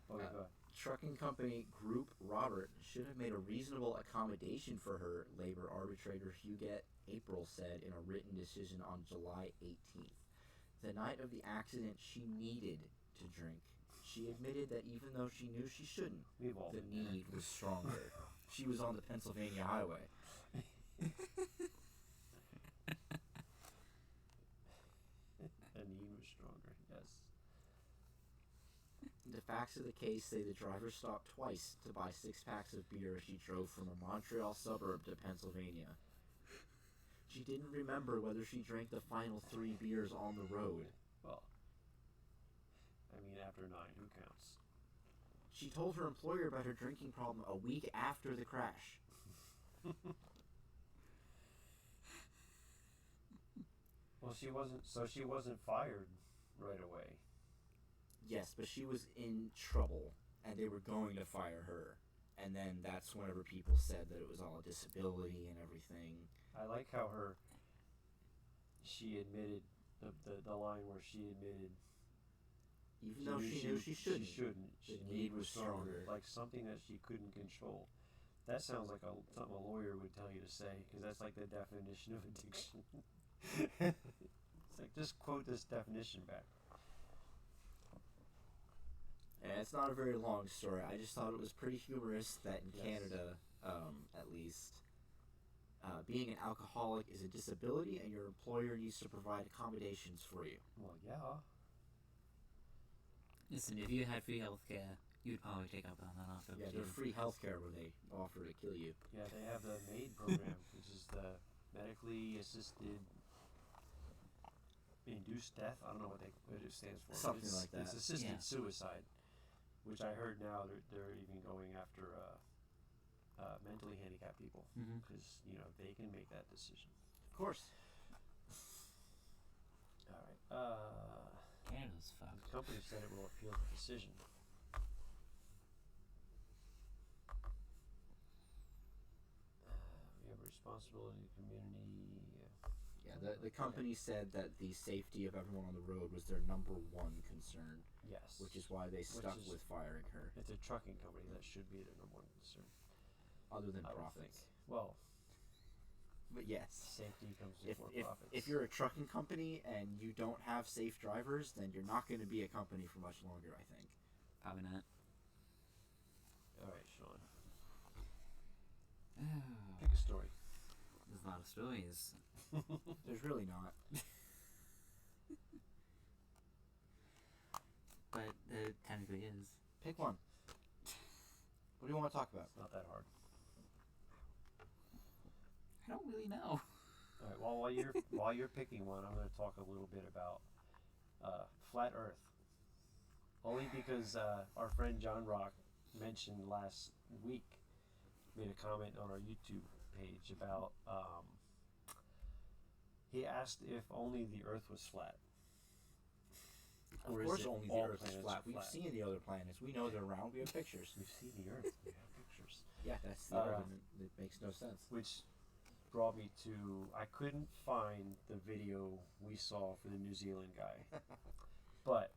Okay, go ahead. Trucking company Group Robert should have made a reasonable accommodation for her, labor arbitrator Huguette April said in a written decision on July 18th. The night of the accident, she needed to drink. She admitted that even though she knew she shouldn't, the need was stronger. She was on the Pennsylvania highway. The need was stronger, yes. The facts of the case say the driver stopped twice to buy 6 packs of beer as she drove from a Montreal suburb to Pennsylvania. She didn't remember whether she drank the final 3 beers on the road. Well, I mean, after 9, who counts? She told her employer about her drinking problem a week after the crash. Well, she wasn't fired right away. Yes, but she was in trouble, and they were going to fire her. And then that's whenever people said that it was all a disability and everything. I like how she admitted, the line where she admitted... Even though she knew she shouldn't. The need was stronger. Like something that she couldn't control. That sounds like something a lawyer would tell you to say, because that's like the definition of addiction. It's like, just quote this definition back. And it's not a very long story. I just thought it was pretty humorous that in Canada, at least, being an alcoholic is a disability, and your employer needs to provide accommodations for you. Well, yeah. Listen, if you had free healthcare, you'd probably take up on that offer. Yeah, there's free healthcare where they offer to kill you. Yeah, they have the MAID program, which is the medically assisted induced death. I don't know what it stands for. Something like that. It's assisted suicide, which I heard now they're even going after mentally handicapped people because they can make that decision. Of course. All right. Canada's fucked. The company said it will appeal the decision. We have a responsibility to the community. Yeah, the company said that the safety of everyone on the road was their number 1 concern. Yes. Which is why they stuck with firing her. It's a trucking company. That should be their number 1 concern. Other than profits. Well, but yes. Safety comes before profits. If you're a trucking company and you don't have safe drivers, then you're not going to be a company for much longer, I think. Probably not. All right, Sean. Pick a story. There's a lot of stories. There's really not. but it technically is. Pick one. What do you want to talk about? It's not that hard. I don't really know. All right. Well, while you're picking one, I'm going to talk a little bit about flat Earth. Only because our friend John Rock mentioned last week, made a comment on our YouTube page about. He asked if only the Earth was flat. Of course, only the Earth is flat. We've seen the other planets. We know they're round. We have pictures. We've seen the Earth. We have pictures. Yeah, that's the argument. It makes no sense. Which brought me to, I couldn't find the video we saw for the New Zealand guy. But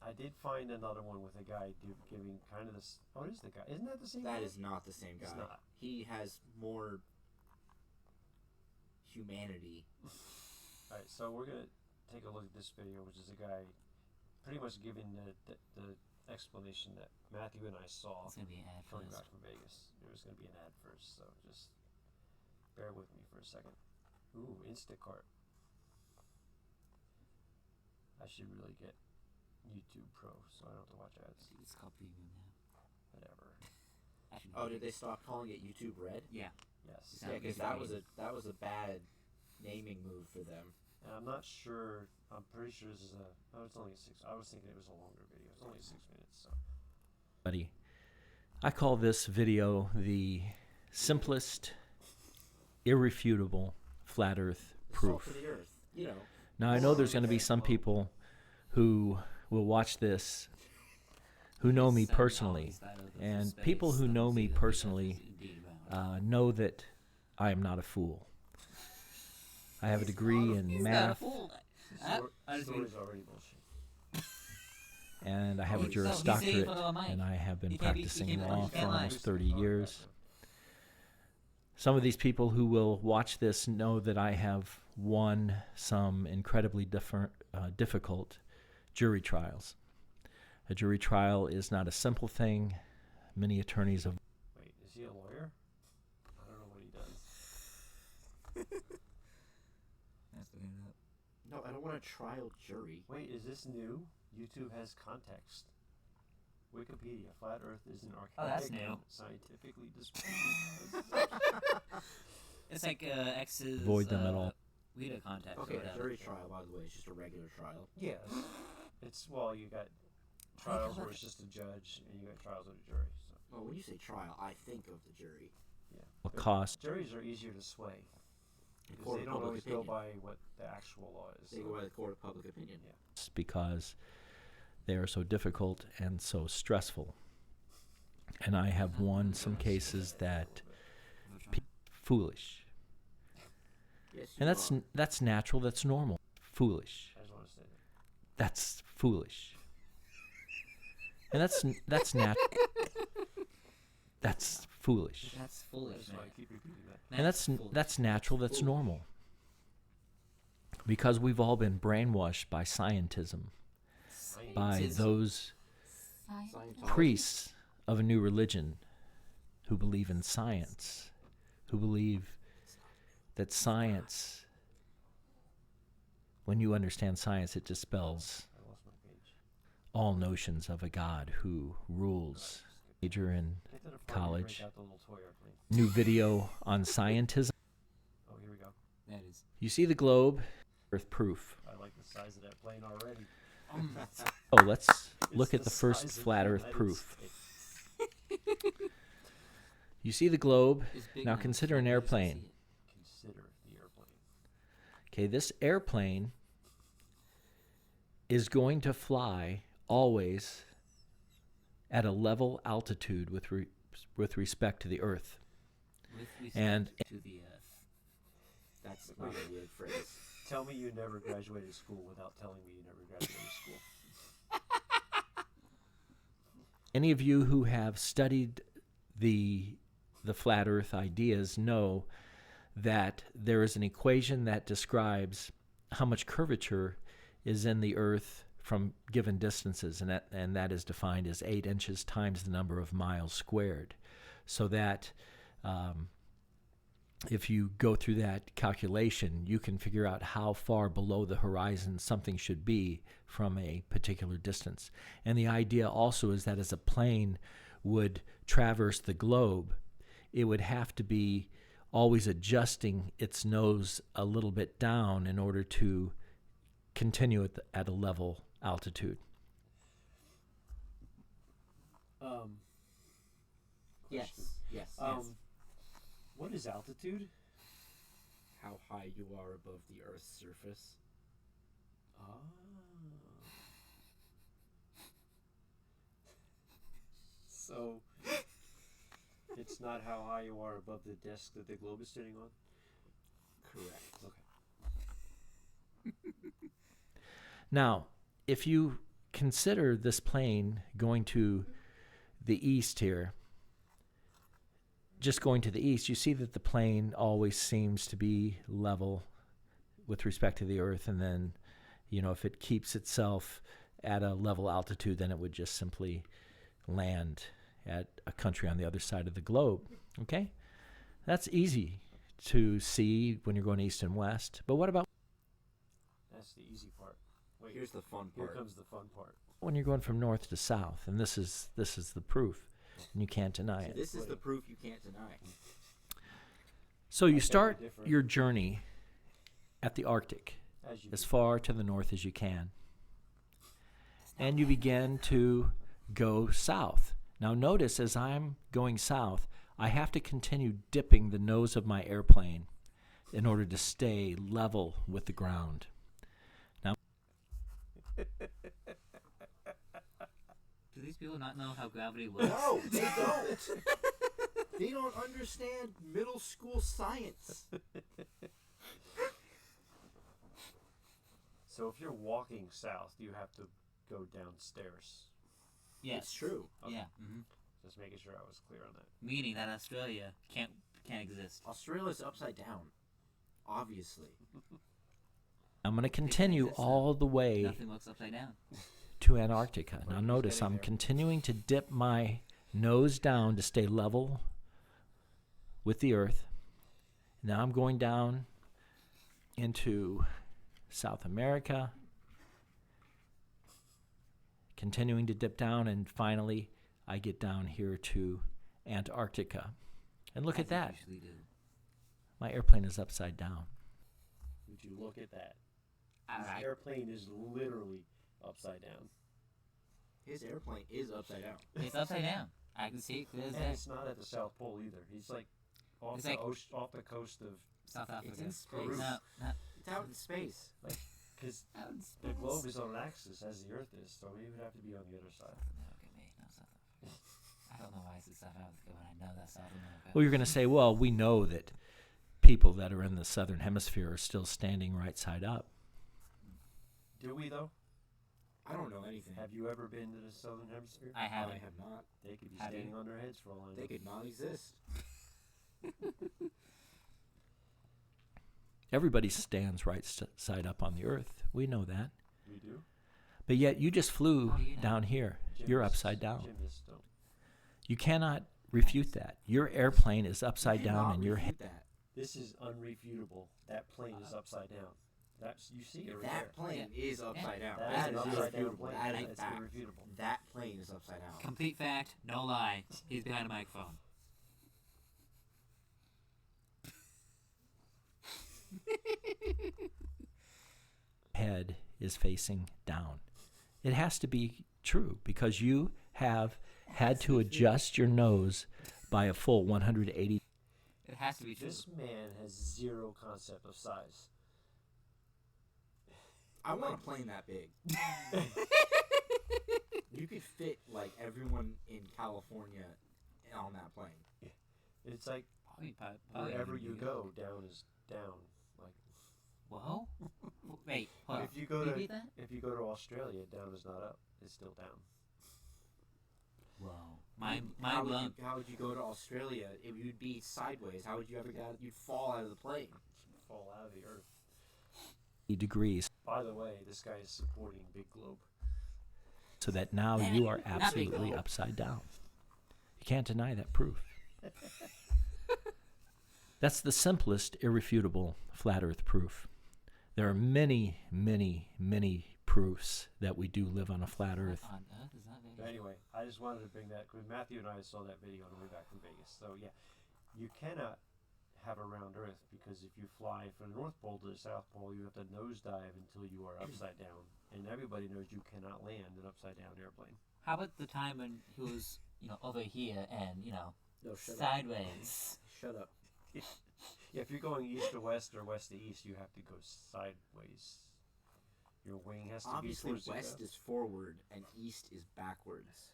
I did find another one with a guy giving kind of this. Oh, it is the guy. Isn't that the same guy? That is not the same guy. It's not. He has more humanity. Alright, so we're going to take a look at this video, which is a guy pretty much giving the explanation that Matthew and I saw It's gonna be an ad coming first. back from Vegas. It was going to be an ad first, so just bear with me for a second. Ooh, Instacart. I should really get YouTube Pro so I don't have to watch ads. It's called Premium now. Whatever. Oh, did they stop calling it YouTube Red? Yeah. Yes. Yeah, because that was a bad naming move for them. And I'm not sure. I'm pretty sure this is a. Oh, it's only a 6. I was thinking it was a longer video. It's only 6 minutes. So. Buddy, I call this video the simplest, irrefutable flat Earth proof. Salt of the earth, you know. Now I know there's going to be some people who will watch this who know me personally, and people who know me personally know that I am not a fool. I have a degree in math, Story's already bullshit. and I have a Juris Doctorate, and I have been practicing law for almost 30 years. Some of these people who will watch this know that I have won some incredibly difficult jury trials. A jury trial is not a simple thing. Many attorneys have... Wait, is he a lawyer? I don't know what he does. No, I don't want a trial jury. Wait, is this new? YouTube has context. Wikipedia, flat Earth is an archaic, Oh, that's new. scientifically disproved. It's like X's. Avoid them at all. We had a contact. Okay, a jury trial, by the way, is just a regular trial. Yes. It's, well, you got trials where it's just a judge, and you got trials with a jury. So. Well, when you say trial, I think of the jury. Yeah. What cost? Juries are easier to sway. The Because court they of don't public always go opinion. by what the actual law is. They go by the court of public opinion. Yeah. Because they are so difficult and so stressful. And I have won some cases that foolish. Yes, And that's natural, that's normal. Foolish. I just want to say that. That's foolish. And that's natural. That's foolish. That's foolish, That's man. why I keep repeating that. And that's natural, that's normal. Because we've all been brainwashed by scientism, by those priests of a new religion who believe in science, who believe that science, when you understand science, it dispels I lost my page. all notions of a God who rules. Major in Get to the front, you college. break out the little toy airplane. New video on scientism. Oh, here we go. That is. You see the globe, Earth proof. I like the size of that plane already. Oh, let's look It's at the size first of flat the Earth United proof. States. You see the globe. It's big Now enough consider so an you can airplane. see it. Consider the airplane. Okay, this airplane is going to fly always at a level altitude with respect to the Earth. With respect And to the Earth. That's not a weird phrase. Tell me you never graduated school without telling me you never graduated school. any of you who have studied the flat Earth ideas know that there is an equation that describes how much curvature is in the Earth from given distances, and that is defined as 8 inches times the number of miles squared. So that if you go through that calculation, you can figure out how far below the horizon something should be from a particular distance. And the idea also is that as a plane would traverse the globe, it would have to be always adjusting its nose a little bit down in order to continue at a level altitude. Yes. Yes. What is altitude? How high you are above the Earth's surface. So it's not how high you are above the desk that the globe is sitting on? Correct. Okay. Now, if you consider this plane going to the east here, just going to the east, you see that the plane always seems to be level with respect to the Earth, and then, if it keeps itself at a level altitude, then it would just simply land at a country on the other side of the globe. Okay? That's easy to see when you're going east and west. But what about That's the easy part. Wait, here's the fun part. Here comes the fun part. when you're going from north to south? And this is the proof, and you can't deny it. This is the proof you can't deny. So you start your journey at the Arctic, as far to the north as you can. And you begin to go south. Now notice, as I'm going south, I have to continue dipping the nose of my airplane in order to stay level with the ground. Now, Do these people not know how gravity works? No, they don't. They don't understand middle school science. So if you're walking south, you have to go downstairs. Yes. It's true. Okay. Yeah. Mm-hmm. Just making sure I was clear on that. Meaning that Australia can't exist. Australia's upside down, obviously. I'm going to continue all the way Nothing looks upside down. to Antarctica. Now notice I'm continuing to dip my nose down to stay level with the Earth. Now I'm going down into South America, continuing to dip down, and finally I get down here to Antarctica. And look at that. My airplane is upside down. Would you look at that? Alright. His airplane is literally upside down. His airplane is upside down. It's upside down. I can see it clear as And day. it's not at the South Pole either. He's like off It's the like- off the coast of South Africa. It's in space. Peru. No, It's out in space. Like, because Out in the space. globe is on an axis as the Earth is, so he would have to be on the other side. No, look at me. No, South Africa. I don't know why I said South Africa when I know that's South America. Well, you're going to say, well, we know that people that are in the southern hemisphere are still standing right side up. Do we though? I don't know anything. Have you ever been to the southern hemisphere? I haven't. I have not. They could be Have you? standing on their heads for all I know. They could not exist. Everybody stands right side up on the Earth. We know that. We do. But yet you just flew How do you know? down here. You're Gymnasts- upside down. Gymnasts don't. You cannot refute that. Your airplane is upside You down cannot and your refute head. that. This is unrefutable. That plane is upside down. That's you see it right That there. plane is upside down. That That is is an upside down irrefutable. plane. That is That's fact. irrefutable. That plane is upside down. Complete fact, no lie. He's behind a microphone. Head is facing down. It has to be true because you have had to adjust your nose by a full 180. It has to be true. This man has zero concept of size. I want a plane that big. You could fit like everyone in California on that plane. It's like Probably wherever you go, down is down. Like Whoa? Wait, hold on. if you go to Repeat that? if you go to Australia, down is not up. It's still down. Whoa. Mind How would, blown. you, how would you go to Australia? It would be sideways. How would you ever get out? You'd fall out of the plane. Fall out of the earth. degrees By the way, this guy is supporting Big Globe. so that now you are absolutely upside down. You can't deny that proof. That's the simplest, irrefutable flat Earth proof. There are many, many, many proofs that we do live on a flat Earth. But anyway, I just wanted to bring that because Matthew and I saw that video on the way back from Vegas. So yeah, you cannot have a round Earth because if you fly from the North Pole to the South Pole, you have to nosedive until you are upside down, and everybody knows you cannot land an upside down airplane. How about the time when he was, over here and, No, shut up. sideways? Shut up. Yeah, if you're going east to west or west to east, you have to go sideways. Your wing has to Obviously, be towards west is forward and east is backwards.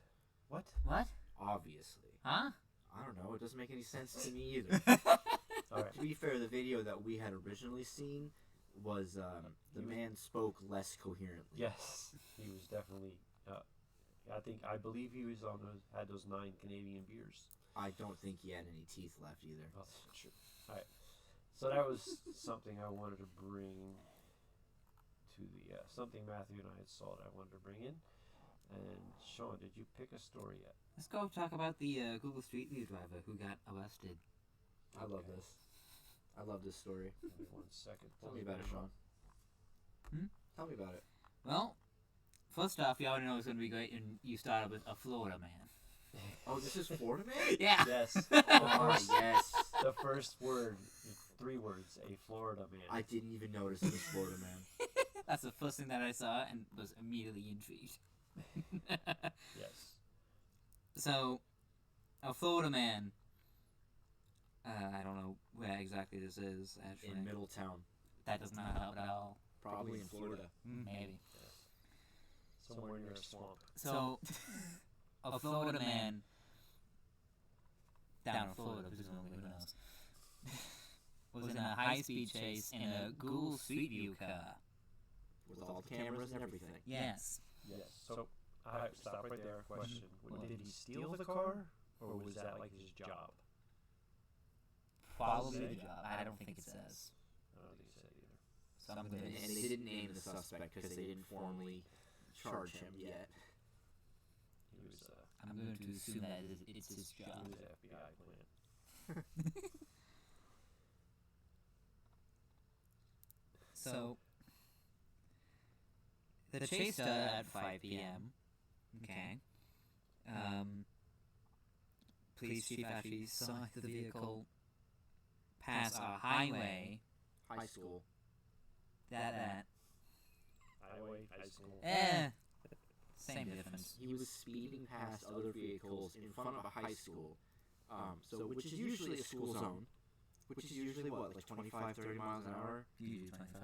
What? What? Obviously. Huh? I don't know. It doesn't make any sense to me either. All right. To be fair, the video that we had originally seen was the man spoke less coherently. Yes, he was definitely. I believe he was had those 9 Canadian beers. I don't think he had any teeth left either. Oh, that's true. All right. So that was something I wanted to bring to the something Matthew and I had saw that I wanted to bring in. And Sean, did you pick a story yet? Let's go talk about the Google Street View driver who got arrested. I love this. I love this story. Give me 1 second. Tell me about it, Sean. Tell me about it. Well, first off, you already know it's going to be great, and you started with a Florida man. Oh, this is Florida man? Yeah. Yes. Oh, yes. The first word, 3 words, a Florida man. I didn't even notice it was Florida man. That's the first thing that I saw and was immediately intrigued. Yes. So, a Florida man, I don't know where exactly this is, actually. In Middletown. That does not help at all. Probably in Florida. Maybe. Somewhere near a swamp. So, a Florida man, down in Florida, presumably, who knows, was in a high-speed chase in a Google Street View car. With all the cameras and everything. Yes. Yes. So, stop right there. Question. Did he steal the car, or was that like his job? Probably the job. I don't think it says. I don't think it said either. Something. And they didn't name the suspect because they didn't formally charge him yet. He was, I'm going to assume that it's his job. He was an FBI plant. So, the chase started at 5 p.m. Okay. Police chief actually saw the vehicle pass a highway. High school. That. Highway, high school. Same difference. He was speeding past other vehicles in front of a high school. Which is usually a school zone. Which is usually what, like 25, 30 miles an hour? Usually 25.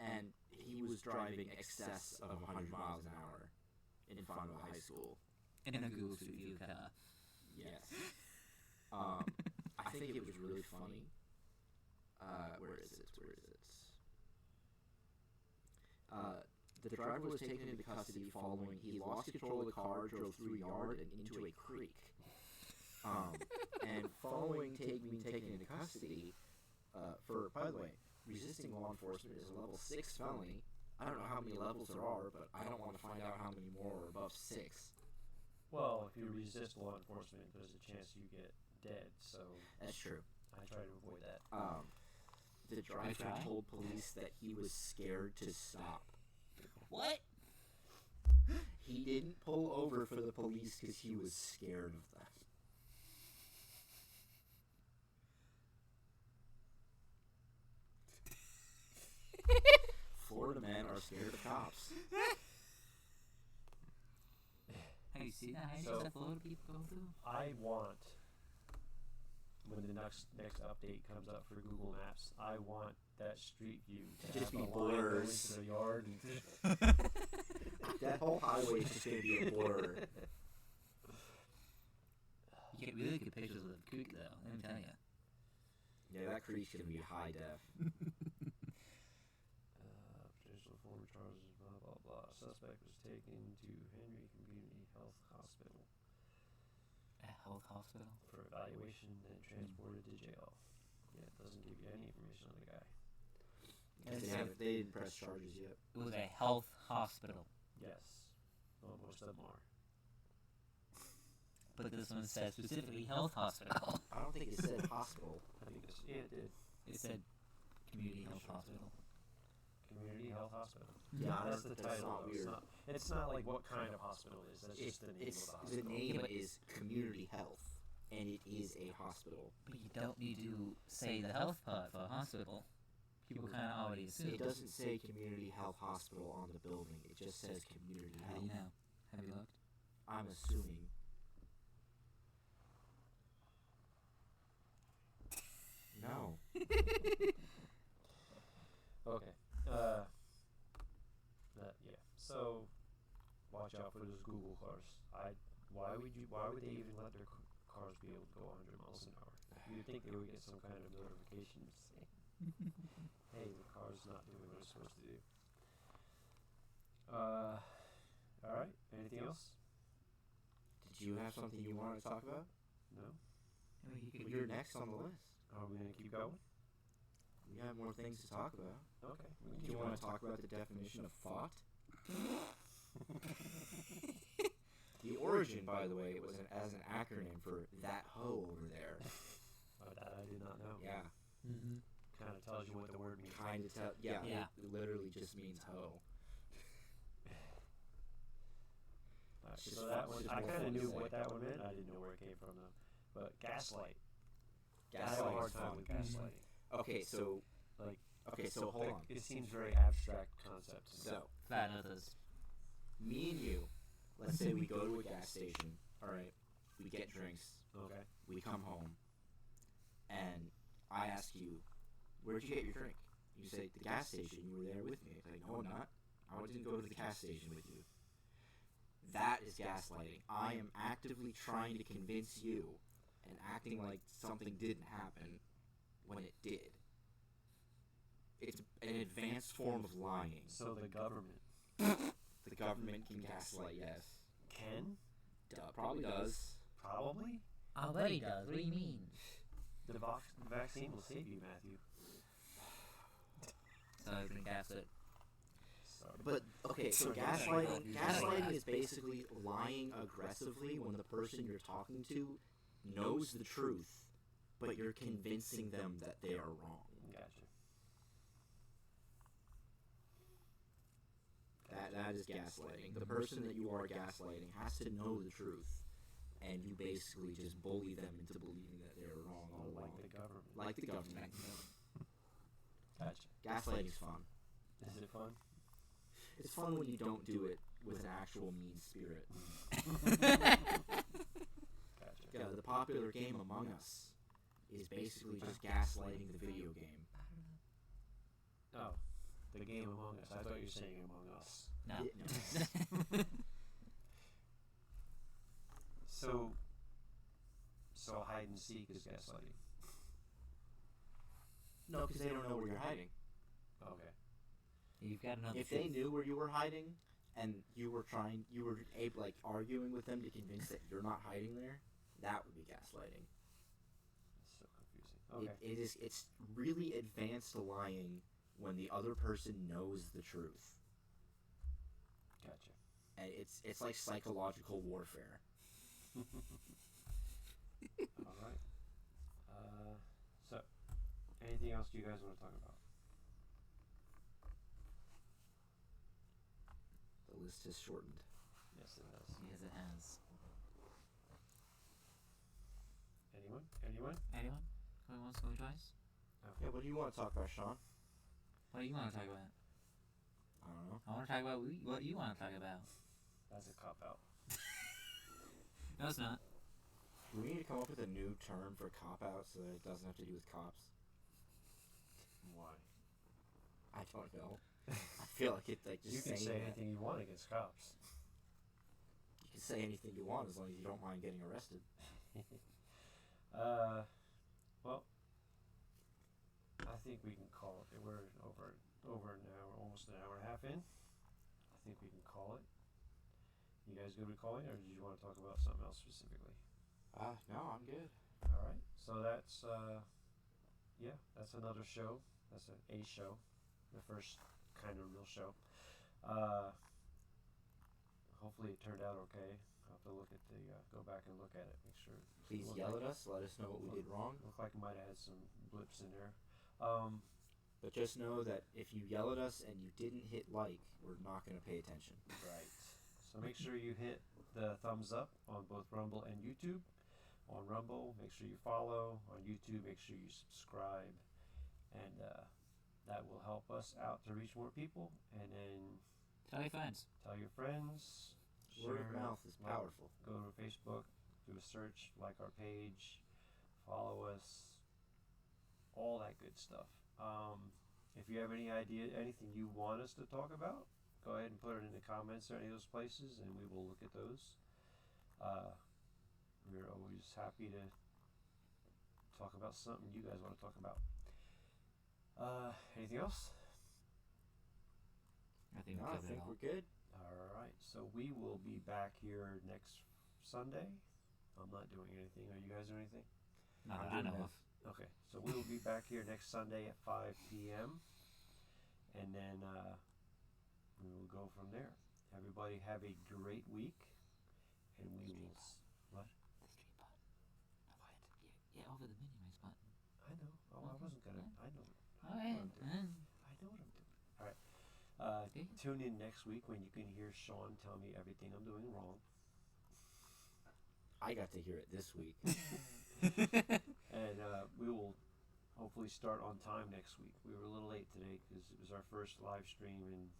And he was driving excess of 100 miles an hour in front of a high school. In a Google Street View car. Yes. I think it was really funny. Where is it? The driver was taken into custody following he lost control of the car, drove through a yard and into a creek. And following being taken into custody, by the way, resisting law enforcement is a level 6 felony. I don't know how many levels there are, but I don't want to find out how many more are above 6. Well, if you resist law enforcement, there's a chance you get dead, so... That's true. I try to avoid that. The driver told police that he was scared to stop. What? He didn't pull over for the police because he was scared of them. Florida men are scared of cops. Have you seen that? How does Florida people go through? I want, when the next update comes up for Google Maps, I want that street view to just have be a line going blurs. into the yard. That whole highway is just going to be a blur. You get really good pictures of the creek, though, let me tell you. Yeah, that creek's going to be high def. Potential former charges, blah, blah, blah. Suspect was taken to Henry Community Health Hospital. A health hospital? For evaluation and transported to jail. Yeah, it doesn't give you any information on the guy. They didn't press charges yet. It was a health hospital. Yes. Well, most of them are. but this one said specifically health hospital. I don't think it said hospital. I think it did. It said community health hospital. Community Health Hospital. Yeah, that's the that's title. not though. weird. It's not like what kind of hospital it is. That's just the name of the hospital. The name is Community Health, and it is a hospital. But you don't need to say the health part for hospital. People kind of already assume. It doesn't say Community Health Hospital on the building. It just says Community How Health. do you know? Have you looked? I'm assuming. No. Okay. Yeah. So, watch out for those Google cars. Why would they even let their cars be able to go 100 miles an hour? You'd think they would get some kind of notification saying, "Hey, the car's not doing what it's supposed to do." All right. Anything else? Did you have something you wanted to talk about? No. You're next on the list. Are we gonna keep going? We have more things to talk about. Okay. Do you want to talk about the definition of thought? The origin, by the way, was as an acronym for "that hoe over there." Oh, that I did not know. Yeah. Mm-hmm. Kind of tells you what the word means. Kind of tell. Yeah. Yeah. It literally just means hoe. Alright, It's so just that fun- one, it's I just more kind of fun to knew say. what that one meant. I didn't know where it came from though. But gaslight. I have a Gaslighting hard is time fun. with gaslighting. Okay, so hold like, on. It seems very abstract concept. So, Flat earthers. me and you, let's say we go to a gas station. All right, we get drinks. Okay. We come home, and I ask you, "Where'd you get your drink?" You say, "The gas station. You were there with me." I say, "No, I'm not. I didn't go to the gas station with you." That is gaslighting. I am actively trying to convince you and acting like something didn't happen when it did. It's an advanced form of lying. So the government. The government can gaslight, yes. Can? Probably does. Probably? Already does. What do you mean? The vaccine will save you, Matthew. So I can guess it. Sorry. But, okay, so gaslighting is basically lying aggressively when the person you're talking to knows the truth, but you're convincing them that they are wrong. Gotcha. That is gaslighting. The person that you are gaslighting has to know the truth, and you basically just bully them into believing that they're wrong all along. Like the government. Like the government. Gotcha. Gaslighting's fun. Is it fun? It's fun when you don't do it with an actual mean spirit. Gotcha. Yeah, the popular game Among Us is basically just gaslighting the video game. Oh, the game Among Us. I thought you were saying Among Us. No. No. So hide and seek is gaslighting. No, because they don't know where you're hiding. Okay. You've got another. If they knew where you were hiding, and you were arguing with them to convince that you're not hiding there, that would be gaslighting. That's so confusing. Okay. It's really advanced lying when the other person knows the truth. Gotcha. And it's like psychological warfare. All right. So, anything else you guys want to talk about? The list has shortened. Yes, it has. Yes, it has. Anyone? Anyone? Going once, going twice? Okay. Yeah, what do you want to talk about, Sean? What do you want to talk about? I don't know. I want to talk about what you want to talk about. That's a cop out. No, it's not. Do we need to come up with a new term for cop-out so that it doesn't have to do with cops? Why? I don't know. I feel like it's like just You can saying say that. anything you want against cops. You can say anything you want as long as you don't mind getting arrested. Well, I think we can call it. We're over an hour, almost an hour and a half in. I think we can call it. You guys good with calling, or did you want to talk about something else specifically? No, I'm good. All right. So that's that's another show. That's a show, the first kind of real show. hopefully it turned out okay. I'll have to look at the go back and look at it, make sure. Please yell at us. Let us know what we did wrong. Looked like it might have had some blips in there. But just know that if you yell at us and you didn't hit like, we're not going to pay attention. Right. So make sure you hit the thumbs up on both Rumble and YouTube. On Rumble, make sure you follow. On YouTube, make sure you subscribe. And that will help us out to reach more people. And then tell your friends. Tell your friends. Word of mouth is powerful. Go to Facebook, do a search, like our page, follow us, all that good stuff. If you have any idea, anything you want us to talk about, go ahead and put it in the comments or any of those places, and we will look at those. We're always happy to talk about something you guys want to talk about. Anything else? I think we're good. All right, so we will be back here next Sunday. I'm not doing anything. Are you guys doing anything? Not that I know of. Okay, so we will be back here next Sunday at 5 p.m. And then we will go from there. Everybody have a great week. And we will... What? The stream button. Yeah, over the Mini-Max button. I know. Oh, I wasn't going to... I know. All right. I know what I'm doing. All right. Tune in next week when you can hear Sean tell me everything I'm doing wrong. I got to hear it this week. And we will hopefully start on time next week. We were a little late today because it was our first live stream and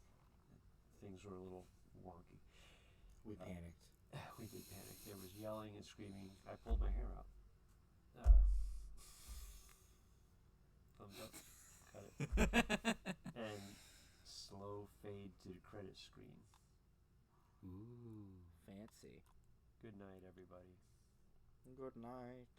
things were a little wonky. We panicked. We did panic. There was yelling and screaming. I pulled my hair out. Thumbs up. Cut it. And slow fade to the credit screen. Ooh, fancy. Good night, everybody. Good night.